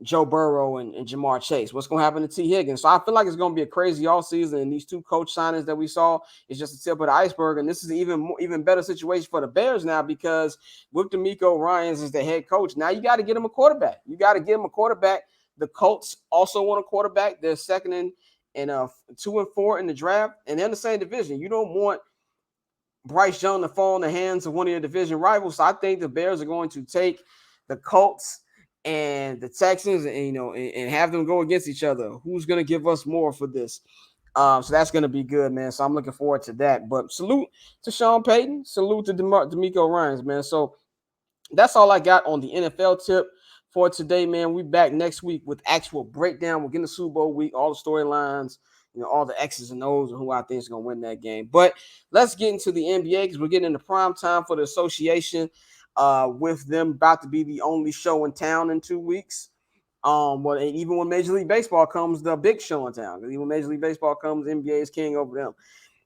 Joe Burrow and Jamar Chase. What's going to happen to T. Higgins? So I feel like it's going to be a crazy offseason, and these two coach signings that we saw is just a tip of the iceberg, and this is even better situation for the Bears now, because with DeMeco Ryans as the head coach, now you got to get him a quarterback. The Colts also want a quarterback. They're second and 2 and 4 in the draft, and they're in the same division. You don't want Bryce Young to fall in the hands of one of your division rivals. So I think the Bears are going to take the Colts and the Texans, and have them go against each other. Who's going to give us more for this? So that's going to be good, man. So I'm looking forward to that. But salute to Sean Payton. Salute to DeMeco Ryans, man. So that's all I got on the NFL tip for today, man. We back next week with actual breakdown. We'll get in the Super Bowl week, all the storylines, all the X's and O's, and who I think is going to win that game. But let's get into the NBA, because we're getting into prime time for the association. With them about to be the only show in town in 2 weeks. But even when Major League Baseball comes, the big show in town. Even when Major League Baseball comes, NBA is king over them.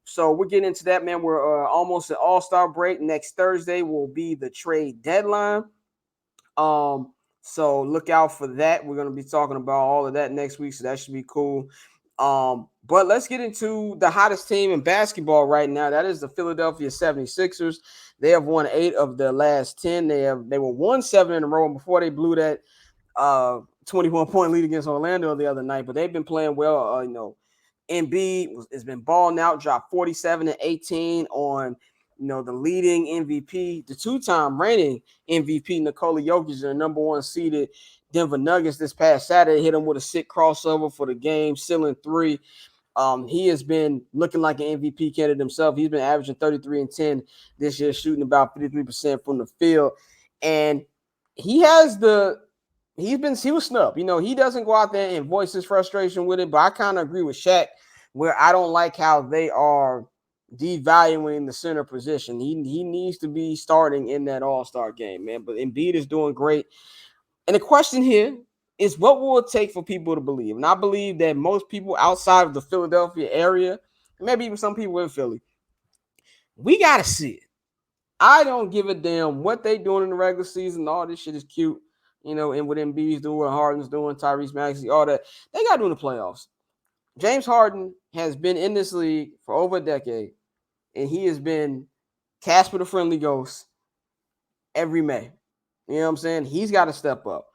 So we're getting into that, man. We're almost at All-Star break. Next Thursday will be the trade deadline. So look out for that. We're going to be talking about all of that next week, so that should be cool. But let's get into the hottest team in basketball right now. That is the Philadelphia 76ers. They have won 8 of their last 10. They were 1-7 in a row before they blew that 21-point lead against Orlando the other night. But they've been playing well. Embiid has been balling out, dropped 47 and 18 on the leading MVP, the 2-time reigning MVP, Nikola Jokic, the number 1 seeded Denver Nuggets this past Saturday. Hit him with a sick crossover for the game, ceiling 3. He has been looking like an MVP candidate himself. He's been averaging 33 and 10 this year, shooting about 53% from the field. And he was snubbed. He doesn't go out there and voice his frustration with it, but I kind of agree with Shaq, where I don't like how they are devaluing the center position. He needs to be starting in that All-Star game, man. But Embiid is doing great. And the question here It's what will it take for people to believe. And I believe that most people outside of the Philadelphia area, maybe even some people in Philly, we got to see it. I don't give a damn what they doing in the regular season. All this shit is cute, and what Embiid's doing, what Harden's doing, Tyrese Maxey, all that. They got to do in the playoffs. James Harden has been in this league for over a decade, and he has been Casper the Friendly Ghost every May. You know what I'm saying? He's got to step up.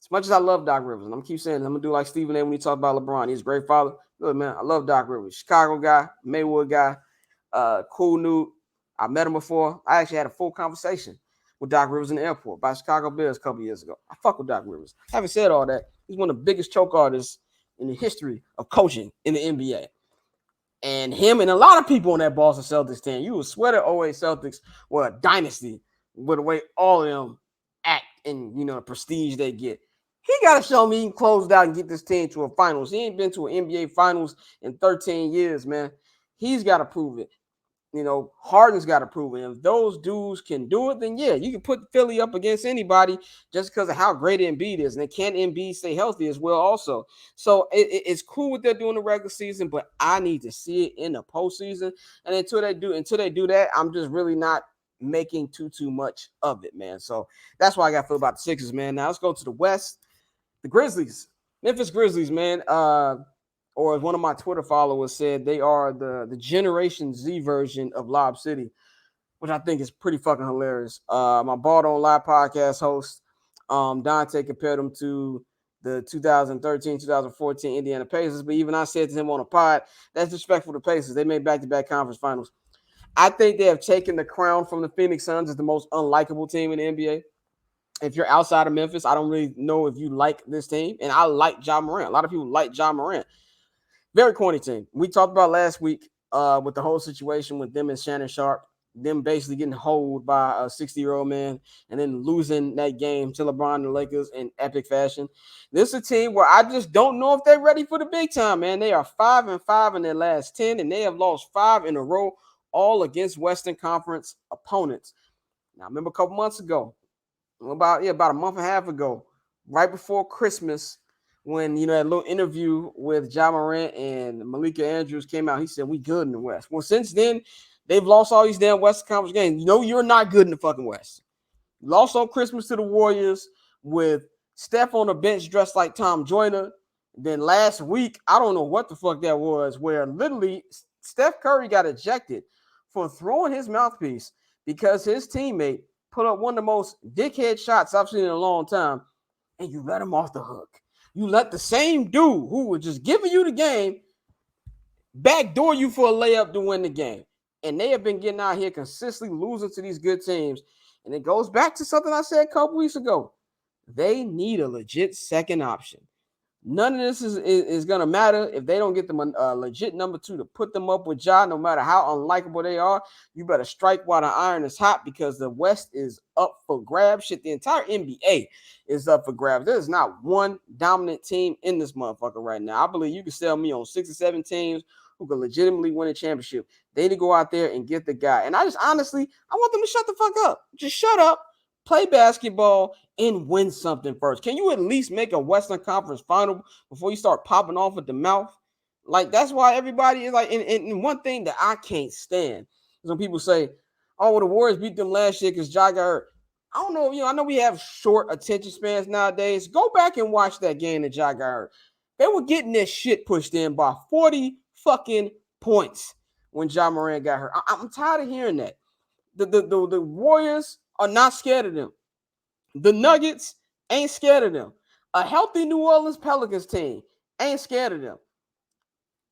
As much as I love Doc Rivers, and I'm keep saying, I'm going to do like Stephen A. when he talked about LeBron. He's a great father. Look, man, I love Doc Rivers. Chicago guy, Maywood guy, cool dude. I met him before. I actually had a full conversation with Doc Rivers in the airport by Chicago Bears a couple years ago. I fuck with Doc Rivers. Having said all that, he's one of the biggest choke artists in the history of coaching in the NBA. And him and a lot of people on that Boston Celtics team, you would swear the 08 Celtics were a dynasty with the way all of them act and, the prestige they get. He got to show me he can close it out and get this team to a finals. He ain't been to an NBA finals in 13 years, man. He's got to prove it. Harden's got to prove it. And if those dudes can do it, then yeah, you can put Philly up against anybody just because of how great Embiid is. And can Embiid stay healthy as well also? So it's cool what they're doing in the regular season, but I need to see it in the postseason. And until they do that, I'm just really not making too much of it, man. So that's why I got to feel about the Sixers, man. Now let's go to the West. The Grizzlies. Memphis Grizzlies, man. Or as one of my Twitter followers said, they are the Generation Z version of Lob City, which I think is pretty fucking hilarious. My Ball Don't Lie podcast host, Dante, compared them to the 2013-2014 Indiana Pacers, but even I said to him on a pod, that's disrespectful to Pacers. They made back-to-back conference finals. I think they have taken the crown from the Phoenix Suns as the most unlikable team in the NBA. If you're outside of Memphis, I don't really know if you like this team, and I like Ja Morant. A lot of people like Ja Morant. Very corny team. We talked about last week with the whole situation with them and Shannon Sharp, them basically getting holed by a 60-year-old man and then losing that game to LeBron and the Lakers in epic fashion. This is a team where I just don't know if they're ready for the big time, man. They are 5-5 in their last 10, and they have lost 5 in a row, all against Western Conference opponents. Now, I remember a couple months ago, about a month and a half ago, right before Christmas, when that little interview with Ja Morant and Malika Andrews came out, he said we good in the West. Well, since then, they've lost all these damn Western Conference games. You're not good in the fucking West. You lost on Christmas to the Warriors with Steph on the bench dressed like Tom Joyner. Then last week, I don't know what the fuck that was, where literally Steph Curry got ejected for throwing his mouthpiece because his teammate put up one of the most dickhead shots I've seen in a long time, and you let him off the hook. You let the same dude who was just giving you the game backdoor you for a layup to win the game. And they have been getting out here consistently losing to these good teams. And it goes back to something I said a couple weeks ago. They need a legit second option. None of this is going to matter if they don't get them a legit number 2 to put them up with Ja, no matter how unlikable they are. You better strike while the iron is hot because the West is up for grabs. Shit, the entire NBA is up for grabs. There's not one dominant team in this motherfucker right now. I believe you can sell me on 6 or 7 teams who can legitimately win a championship. They need to go out there and get the guy. And I just honestly, I want them to shut the fuck up. Just shut up. Play basketball and win something first. Can you at least make a Western Conference final before you start popping off at the mouth? Like, that's why everybody is like, and one thing that I can't stand is when people say, oh, well, the Warriors beat them last year because Ja got hurt. I don't know, I know we have short attention spans nowadays. Go back and watch that game that Ja got hurt. They were getting their shit pushed in by 40 fucking points when Ja Morant got hurt. I'm tired of hearing that. The Warriors are not scared of them. The Nuggets ain't scared of them. A healthy New Orleans Pelicans team ain't scared of them.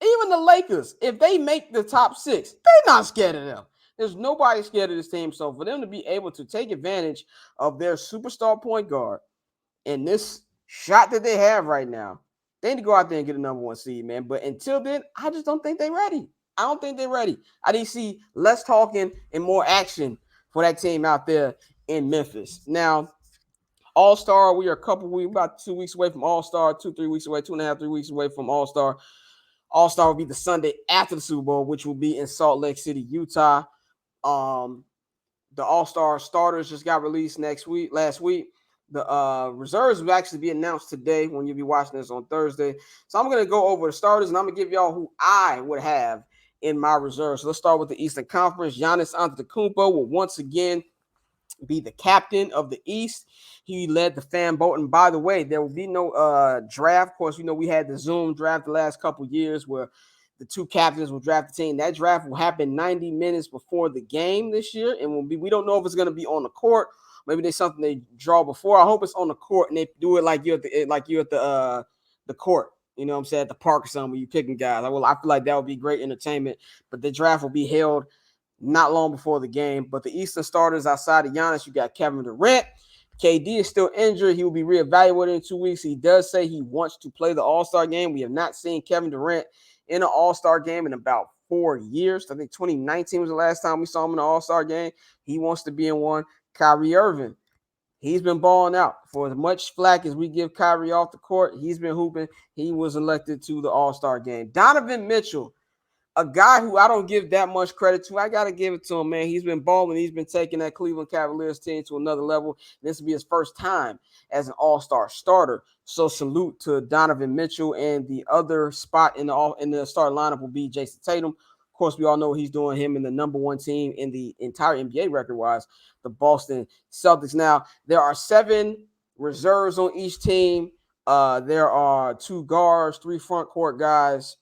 Even the Lakers, if they make the top 6, they're not scared of them. There's nobody scared of this team. So for them to be able to take advantage of their superstar point guard and this shot that they have right now, they need to go out there and get a number 1 seed, man. But until then, I just don't think they're ready. I don't think they're ready. I need to see less talking and more action for that team out there in Memphis. Now, All-Star, we are about 2 weeks away from All-Star, 2-3 weeks away, 2.5, 3 weeks away from All-Star. All-Star will be the Sunday after the Super Bowl, which will be in Salt Lake City, Utah. The All-Star starters just got released last week. The reserves will actually be announced today when you'll be watching this on Thursday. So I'm going to go over the starters, and I'm going to give y'all who I would have in my reserves. So let's start with the Eastern Conference. Giannis Antetokounmpo will once again be the captain of the East. He led the fan vote. And by the way, there will be no draft. Of course, we had the Zoom draft the last couple years where the two captains will draft the team. That draft will happen 90 minutes before the game this year. And we don't know if it's going to be on the court. Maybe there's something they draw before. I hope it's on the court and they do it like you're at the court. You know what I'm saying? At the park or something where you picking guys. I feel like that would be great entertainment. But the draft will be held not long before the game. But the Eastern starters outside of Giannis, you got Kevin Durant. KD is still injured. He will be reevaluated in 2 weeks. He does say he wants to play the All-Star game. We have not seen Kevin Durant in an All-Star game in about 4 years. I think 2019 was the last time we saw him in an All-Star game. He wants to be in one. Kyrie Irving, he's been balling out. For as much flack as we give Kyrie off the court, he's been hooping. He was elected to the All-Star game. Donovan Mitchell, a guy who I don't give that much credit to. I got to give it to him, man. He's been balling. He's been taking that Cleveland Cavaliers team to another level. This will be his first time as an all-star starter. So salute to Donovan Mitchell. And the other spot in the starting lineup will be Jason Tatum. Of course, we all know he's doing him in the number one team in the entire NBA record-wise, the Boston Celtics. Now, there are 7 reserves on each team. There are 2 guards, 3 front court guys,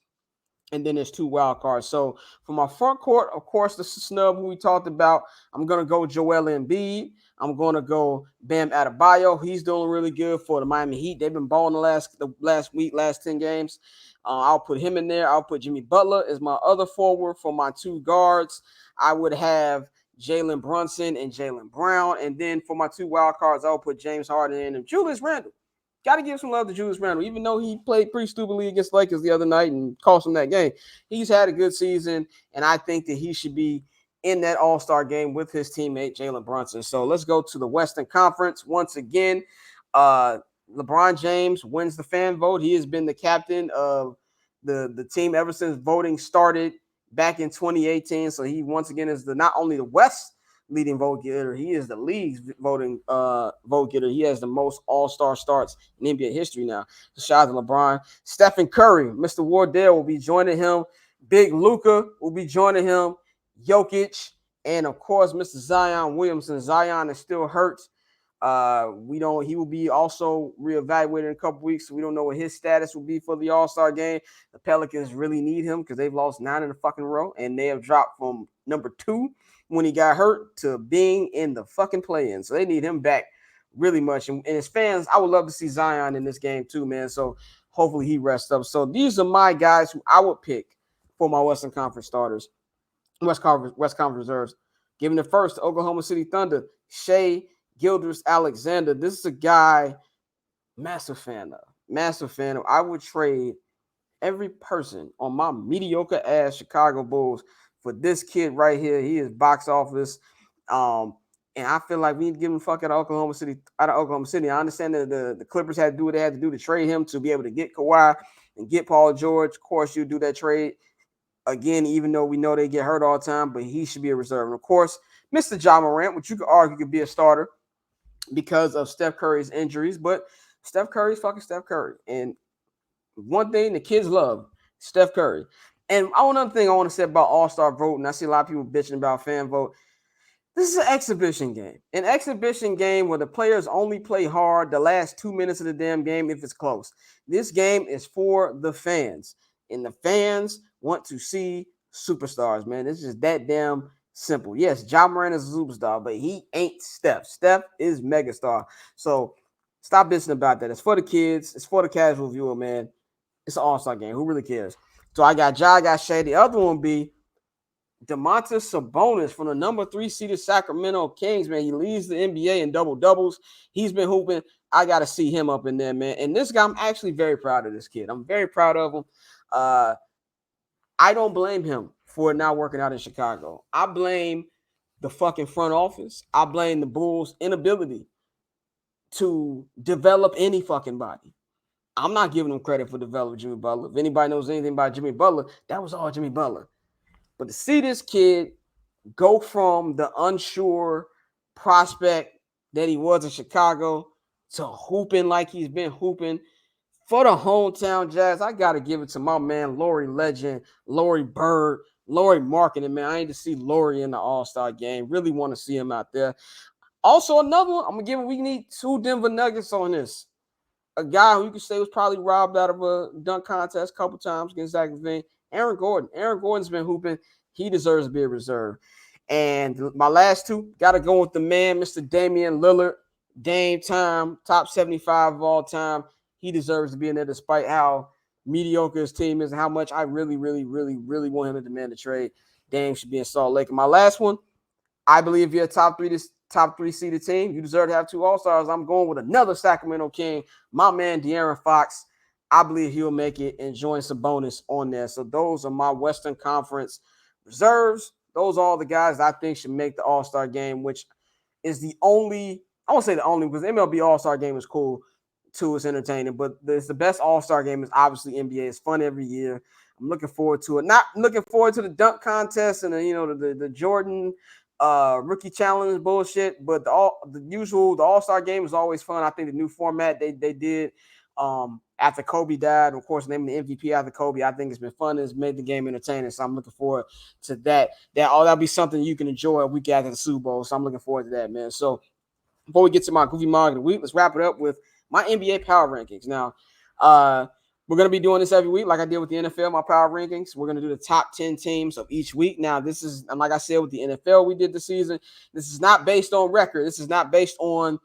and then there's 2 wild cards. So for my front court, of course, the snub who we talked about, I'm going to go Joel Embiid. I'm going to go Bam Adebayo. He's doing really good for the Miami Heat. They've been balling the last 10 games. I'll put him in there. I'll put Jimmy Butler as my other forward. For my 2 guards, I would have Jalen Brunson and Jaylen Brown. And then for my 2 wild cards, I'll put James Harden in and Julius Randle. Got to give some love to Julius Randle, even though he played pretty stupidly against Lakers the other night and cost him that game. He's had a good season, and I think that he should be in that All-Star game with his teammate Jalen Brunson. So let's go to the Western Conference. Once again, LeBron James wins the fan vote. He has been the captain of the team ever since voting started back in 2018. So he once again is not only the West leading vote getter, he is the league's vote getter. He has the most all-star starts in NBA history now. So shout out to LeBron. Stephen Curry, Mr. Wardell will be joining him. Big Luka will be joining him. Jokic, and of course, Mr. Zion Williamson. Zion is still hurt. He will be also reevaluated in a couple weeks. So we don't know what his status will be for the All-Star game. The Pelicans really need him because they've lost 9 in a fucking row, and they have dropped from number 2 when he got hurt to being in the fucking play-in. So they need him back really much. And as fans, I would love to see Zion in this game too, man. So hopefully he rests up. So these are my guys who I would pick for my Western Conference starters, West Conference reserves. Giving the first to Oklahoma City Thunder, Shai Gilgeous-Alexander. This is a guy, massive fan of. I would trade every person on my mediocre ass Chicago Bulls for this kid right here. He is box office. And I feel like we need to give him fuck out of Oklahoma City. I understand that the Clippers had to do what they had to do to trade him to be able to get Kawhi and get Paul George. Of course, you do that trade again, even though we know they get hurt all the time, but he should be a reserve. And of course, Mr. Ja Morant, which you could argue could be a starter because of Steph Curry's injuries, but Steph Curry's fucking Steph Curry. And one thing the kids love, Steph Curry. And another thing I want to say about All-Star vote, and I see a lot of people bitching about fan vote. This is an exhibition game. An exhibition game where the players only play hard the last 2 minutes of the damn game if it's close. This game is for the fans. And the fans want to see superstars, man. It's just that damn simple. Yes, Ja Morant is a superstar, but he ain't Steph. Steph is megastar. So stop bitching about that. It's for the kids. It's for the casual viewer, man. It's an all-star game. Who really cares? So I got Ja, I got Shai. The other one be Domantas Sabonis from the number 3 seeded Sacramento Kings, man. He leads the NBA in double-doubles. He's been hooping. I got to see him up in there, man. And this guy, I'm actually very proud of this kid. I'm very proud of him. I don't blame him for not working out in Chicago. I blame the fucking front office. I blame the Bulls' inability to develop any fucking body. I'm not giving them credit for developing Jimmy Butler. If anybody knows anything about Jimmy Butler, that was all Jimmy Butler. But to see this kid go from the unsure prospect that he was in Chicago to hooping like he's been hooping for the hometown Jazz, I got to give it to my man, Laurie Legend, Laurie Bird, Laurie Marketing, man. I need to see Laurie in the All-Star game. Really want to see him out there. Also, another one, I'm going to give it, we need 2 Denver Nuggets on this. A guy who you could say was probably robbed out of a dunk contest a couple times against Zach LaVine, Aaron Gordon. Aaron Gordon's been hooping. He deserves to be a reserve. And my last 2, got to go with the man, Mr. Damian Lillard. Dame time, top 75 of all time. He deserves to be in there despite how mediocre his team is and how much I really, really, really, really want him to demand a trade. Dame should be in Salt Lake. And my last one, I believe if you're a top three seeded team, you deserve to have 2 All-Stars. I'm going with another Sacramento King, my man De'Aaron Fox. I believe he'll make it and join Sabonis on there. So those are my Western Conference reserves. Those are all the guys I think should make the All-Star game, which is the only, I won't say the only, because the MLB All-Star game is cool too, it's entertaining, but it's the best All-Star game is obviously NBA. It's fun every year. I'm looking forward to it. Not looking forward to the dunk contest and the Jordan rookie challenge bullshit, but the All-Star game is always fun. I think the new format they did after Kobe died, of course, naming the MVP after Kobe, I think it's been fun. It's made the game entertaining, so I'm looking forward to that. That'll be something you can enjoy a week after the Super Bowl, so I'm looking forward to that, man. So before we get to my Goofy Mog of the Week, let's wrap it up with my NBA power rankings. Now, we're going to be doing this every week like I did with the NFL, my power rankings. We're going to do the top 10 teams of each week. Now, this is, like I said, with the NFL we did this season, this is not based on record. This is not based on,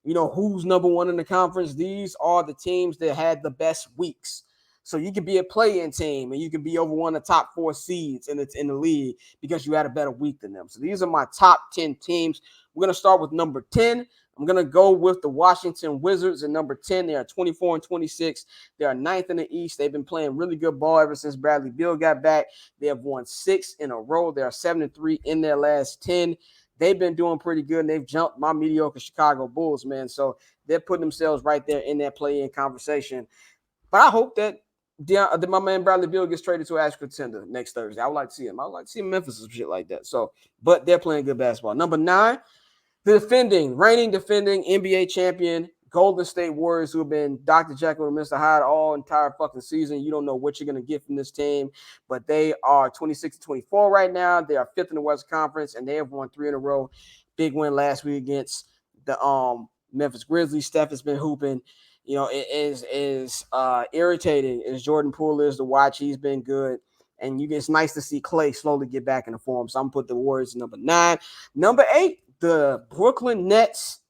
who's number 1 in the conference. These are the teams that had the best weeks. So you can be a play-in team and you can be over one of the top 4 seeds in the league because you had a better week than them. So these are my top 10 teams. We're going to start with number 10. I'm going to go with the Washington Wizards at number 10. They are 24-26. They are 9th in the East. They've been playing really good ball ever since Bradley Beal got back. They have won 6 in a row. They are 7-3 in their last 10. They've been doing pretty good, and they've jumped my mediocre Chicago Bulls, man. So they're putting themselves right there in that play-in conversation. But I hope that my man Bradley Beal gets traded to an actual contender next Thursday. I would like to see him. I would like to see him in Memphis or shit like that. So, but they're playing good basketball. Number 9, the reigning defending NBA champion, Golden State Warriors, who have been Dr. Jekyll and Mr. Hyde all entire fucking season. You don't know what you're going to get from this team, but they are 26-24 right now. They are 5th in the West Conference, and they have won 3 in a row. Big win last week against the Memphis Grizzlies. Steph has been hooping. It is irritating as Jordan Poole is to watch. He's been good. And it's nice to see Clay slowly get back into form. So I'm going to put the Warriors at number 9. Number 8, the Brooklyn Nets,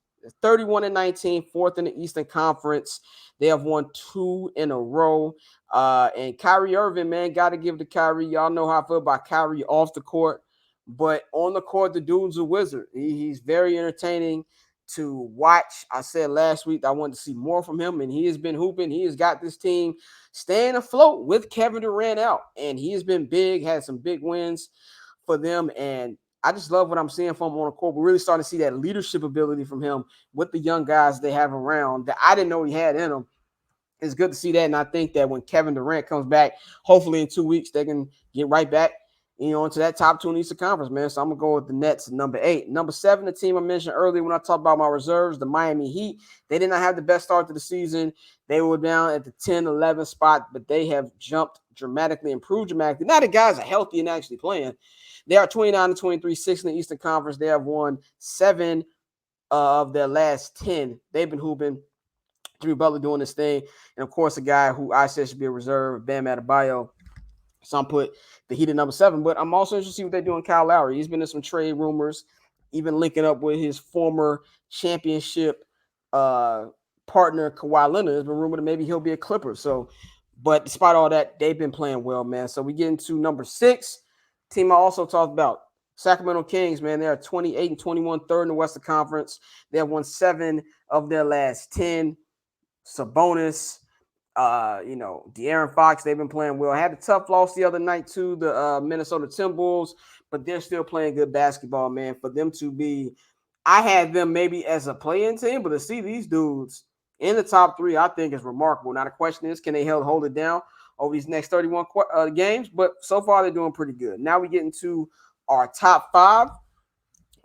31-19, 4th in the Eastern Conference. They have won 2 in a row. And Kyrie Irving, man, got to give it to Kyrie. Y'all know how I feel about Kyrie off the court. But on the court, the dude's a wizard. He's very entertaining to watch. I said last week I wanted to see more from him, and he has been hooping. He has got this team staying afloat with Kevin Durant out, and he has been big, had some big wins for them, and I just love what I'm seeing from him on the court. We're really starting to see that leadership ability from him with the young guys they have around that I didn't know he had in him. It's good to see that, and I think that when Kevin Durant comes back, hopefully in 2 weeks, they can get right back into that top 2 in the Eastern Conference, man. So I'm going to go with the Nets at number 8. Number 7, the team I mentioned earlier when I talked about my reserves, the Miami Heat. They did not have the best start to the season. They were down at the 10-11 spot, but they have jumped dramatically, improved dramatically. Now the guys are healthy and actually playing. They are 29-23, 6th in the Eastern Conference. They have won 7 of their last 10. They've been hooping. Jimmy Butler doing this thing. And, of course, a guy who I said should be a reserve, Bam Adebayo. So I'm put the Heat at number 7. But I'm also interested to see what they do in Kyle Lowry. He's been in some trade rumors, even linking up with his former championship partner, Kawhi Leonard. It's been rumored that maybe he'll be a Clipper. So, but despite all that, they've been playing well, man. So we get into number 6. Team I also talked about, Sacramento Kings, man. They are 28-21, 3rd in the Western Conference. They have won 7 of their last 10. Sabonis, De'Aaron Fox, they've been playing well. Had a tough loss the other night to the Minnesota Timberwolves, but they're still playing good basketball, man. For them to be, I had them maybe as a play-in team, but to see these dudes in the top 3, I think is remarkable. Now the question is, can they hold it down over these next 31 games? But so far they're doing pretty good. Now we get into our top 5.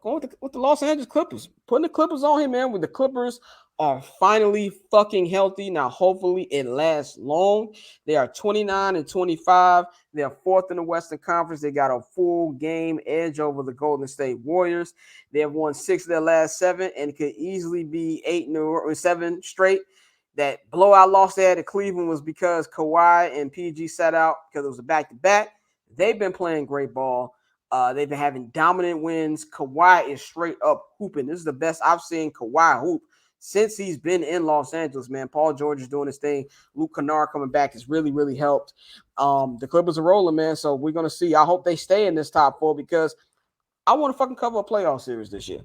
Going with the Los Angeles Clippers. Putting the Clippers on here, man, with the Clippers are finally fucking healthy. Now, hopefully it lasts long. They are 29-25. They're fourth in the Western Conference. They got a full game edge over the Golden State Warriors. They have won 6 of their last 7 and could easily be 7 straight. That blowout loss they had to Cleveland was because Kawhi and PG sat out because it was a back-to-back. They've been playing great ball. They've been having dominant wins. Kawhi is straight up hooping. This is the best I've seen Kawhi hoop since he's been in Los Angeles, man. Paul George is doing his thing. Luke Kennard coming back has really, really helped. The Clippers are rolling, man. So we're going to see. I hope they stay in this top 4 because I want to fucking cover a playoff series this year.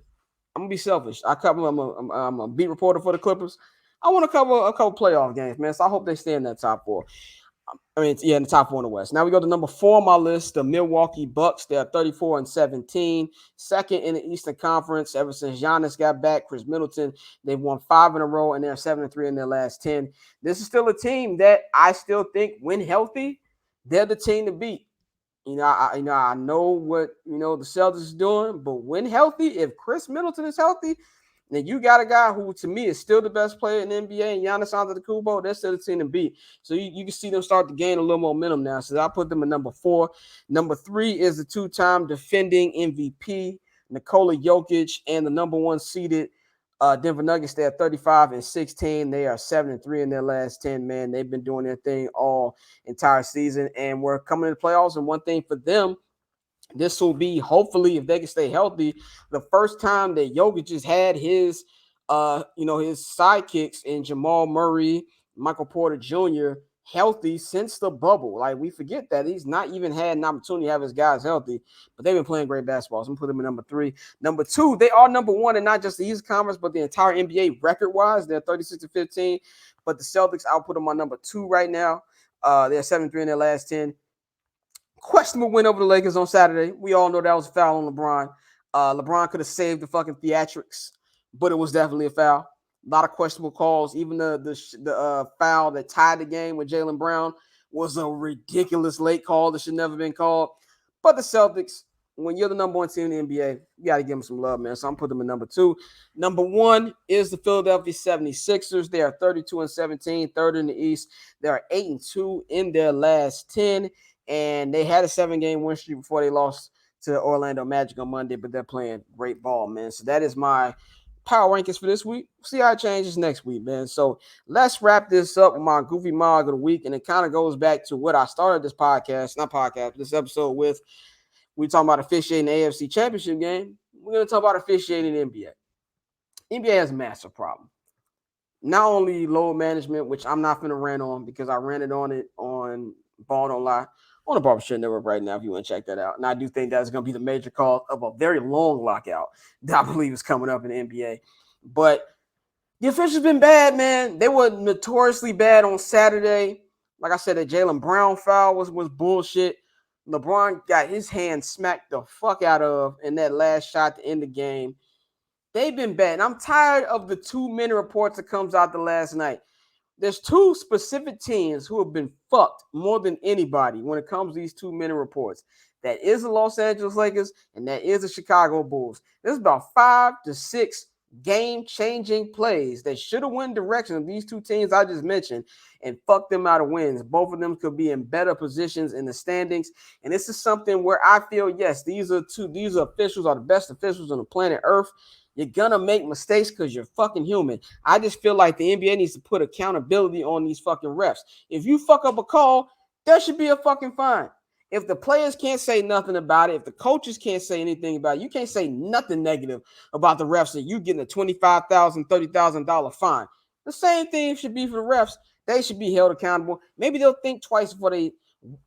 I'm going to be selfish. I'm a beat reporter for the Clippers. I want to cover a couple playoff games, man. So I hope they stay in that top 4. In the top 4 in the West. Now we go to number 4 on my list, the Milwaukee Bucks. They're 34-17, second in the Eastern Conference. Ever since Giannis got back, Chris Middleton, they've won 5 in a row, and they're 7-3 in their last 10. This is still a team that I still think, when healthy, they're the team to beat. I know what the Celtics is doing, but when healthy, if Chris Middleton is healthy, then you got a guy who, to me, is still the best player in the NBA, and Giannis Antetokounmpo, they're still the team to beat. So you can see them start to gain a little momentum now. So I put them at number 4. Number 3 is the 2-time defending MVP, Nikola Jokic, and the number 1 seeded Denver Nuggets. They're 35-16. They are 7-3 in their last 10, man. They've been doing their thing all entire season, and we're coming to the playoffs. And one thing for them, this will be, hopefully, if they can stay healthy, the first time that Jokic just had his sidekicks in Jamal Murray, Michael Porter Jr. healthy since the bubble. Like, we forget that he's not even had an opportunity to have his guys healthy, but they've been playing great basketball. So I'm putting them at number 3. Number 2, they are number 1 and not just the East Conference, but the entire NBA record-wise. They're 36-15, but the Celtics, I'll put them on number 2 right now. They're 7-3 in their last 10. Questionable win over the Lakers on Saturday. We all know that was a foul on LeBron. LeBron could have saved the fucking theatrics, but it was definitely a foul. A lot of questionable calls. Even the foul that tied the game with Jaylen Brown was a ridiculous late call that should never have been called. But the Celtics, when you're the number 1 team in the NBA, you got to give them some love, man. So I'm putting them at number 2. Number 1 is the Philadelphia 76ers. They are 32-17, third in the East. They are 8-2 in their last 10. And they had a 7-game win streak before they lost to the Orlando Magic on Monday, but they're playing great ball, man. So that is my power rankings for this week. We'll see how it changes next week, man. So let's wrap this up with my Goofy Mog of the week. And it kind of goes back to what I started this episode with. We talking about officiating the AFC Championship game. We're going to talk about officiating the NBA. NBA has a massive problem. Not only load management, which I'm not going to rant on because I ranted on it on Ball Don't Lie on the Barbershop Network right now if you want to check that out. And I do think that's going to be the major cause of a very long lockout that I believe is coming up in the NBA. But the officials been bad, man. They were notoriously bad on Saturday. Like I said, the Jaylen Brown foul was bullshit. LeBron got his hand smacked the fuck out of in that last shot to end the game. They've been bad. And I'm tired of the 2-minute reports that comes out the last night. There's 2 specific teams who have been fucked more than anybody when it comes to these 2-minute reports. That is the Los Angeles Lakers, and that is the Chicago Bulls. There's about 5 to 6 game-changing plays that should have went direction of these 2 teams I just mentioned and fucked them out of wins. Both of them could be in better positions in the standings. And this is something where I feel, yes, these officials are the best officials on the planet Earth. You're going to make mistakes because you're fucking human. I just feel like the NBA needs to put accountability on these fucking refs. If you fuck up a call, there should be a fucking fine. If the players can't say nothing about it, if the coaches can't say anything about it, you can't say nothing negative about the refs, and you getting a $25,000, $30,000 fine. The same thing should be for the refs. They should be held accountable. Maybe they'll think twice before they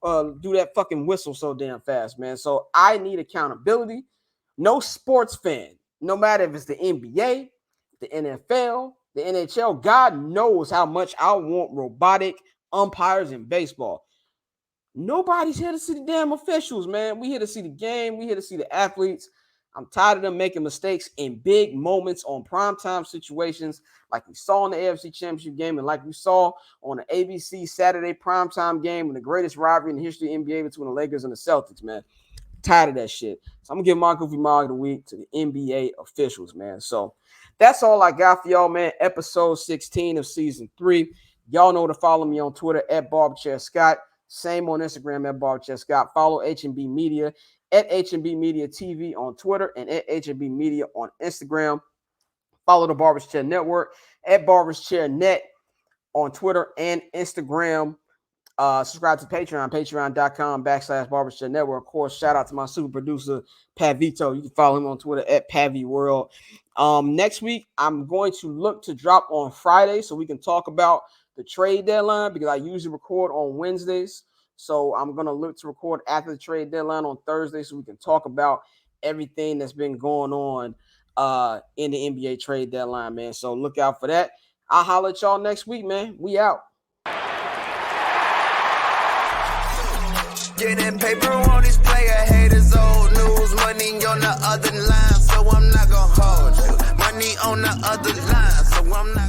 do that fucking whistle so damn fast, man. So I need accountability. No sports fan, no matter if it's the NBA, the NFL, the NHL, God knows how much I want robotic umpires in baseball. Nobody's here to see the damn officials, man. We here to see the game. We here to see the athletes. I'm tired of them making mistakes in big moments on primetime situations like we saw in the AFC Championship game and like we saw on the ABC Saturday primetime game in the greatest rivalry in the history of the NBA between the Lakers and the Celtics, man. Tired of that shit. So I'm gonna give my Goofy Mog of the week to the NBA officials, man. So that's all I got for y'all, man. Episode 16 of season 3. Y'all know to follow me on Twitter at BarberChairScott. Same on Instagram at BarberChairScott. Follow HNB Media at HNB Media TV on Twitter and at HNB Media on Instagram. Follow the Barbers Chair Network at Barbers Chair Net on Twitter and Instagram. Subscribe to Patreon, patreon.com/Barbershop Network. Of course, shout out to my super producer, Pat Vito. You can follow him on Twitter at PatVWorld. Next week, I'm going to look to drop on Friday so we can talk about the trade deadline because I usually record on Wednesdays. So I'm going to look to record after the trade deadline on Thursday so we can talk about everything that's been going on in the NBA trade deadline, man. So look out for that. I'll holler at y'all next week, man. We out. Getting paper on these player haters, old news, money on the other line, so I'm not gonna hold you. Money on the other line, so I'm not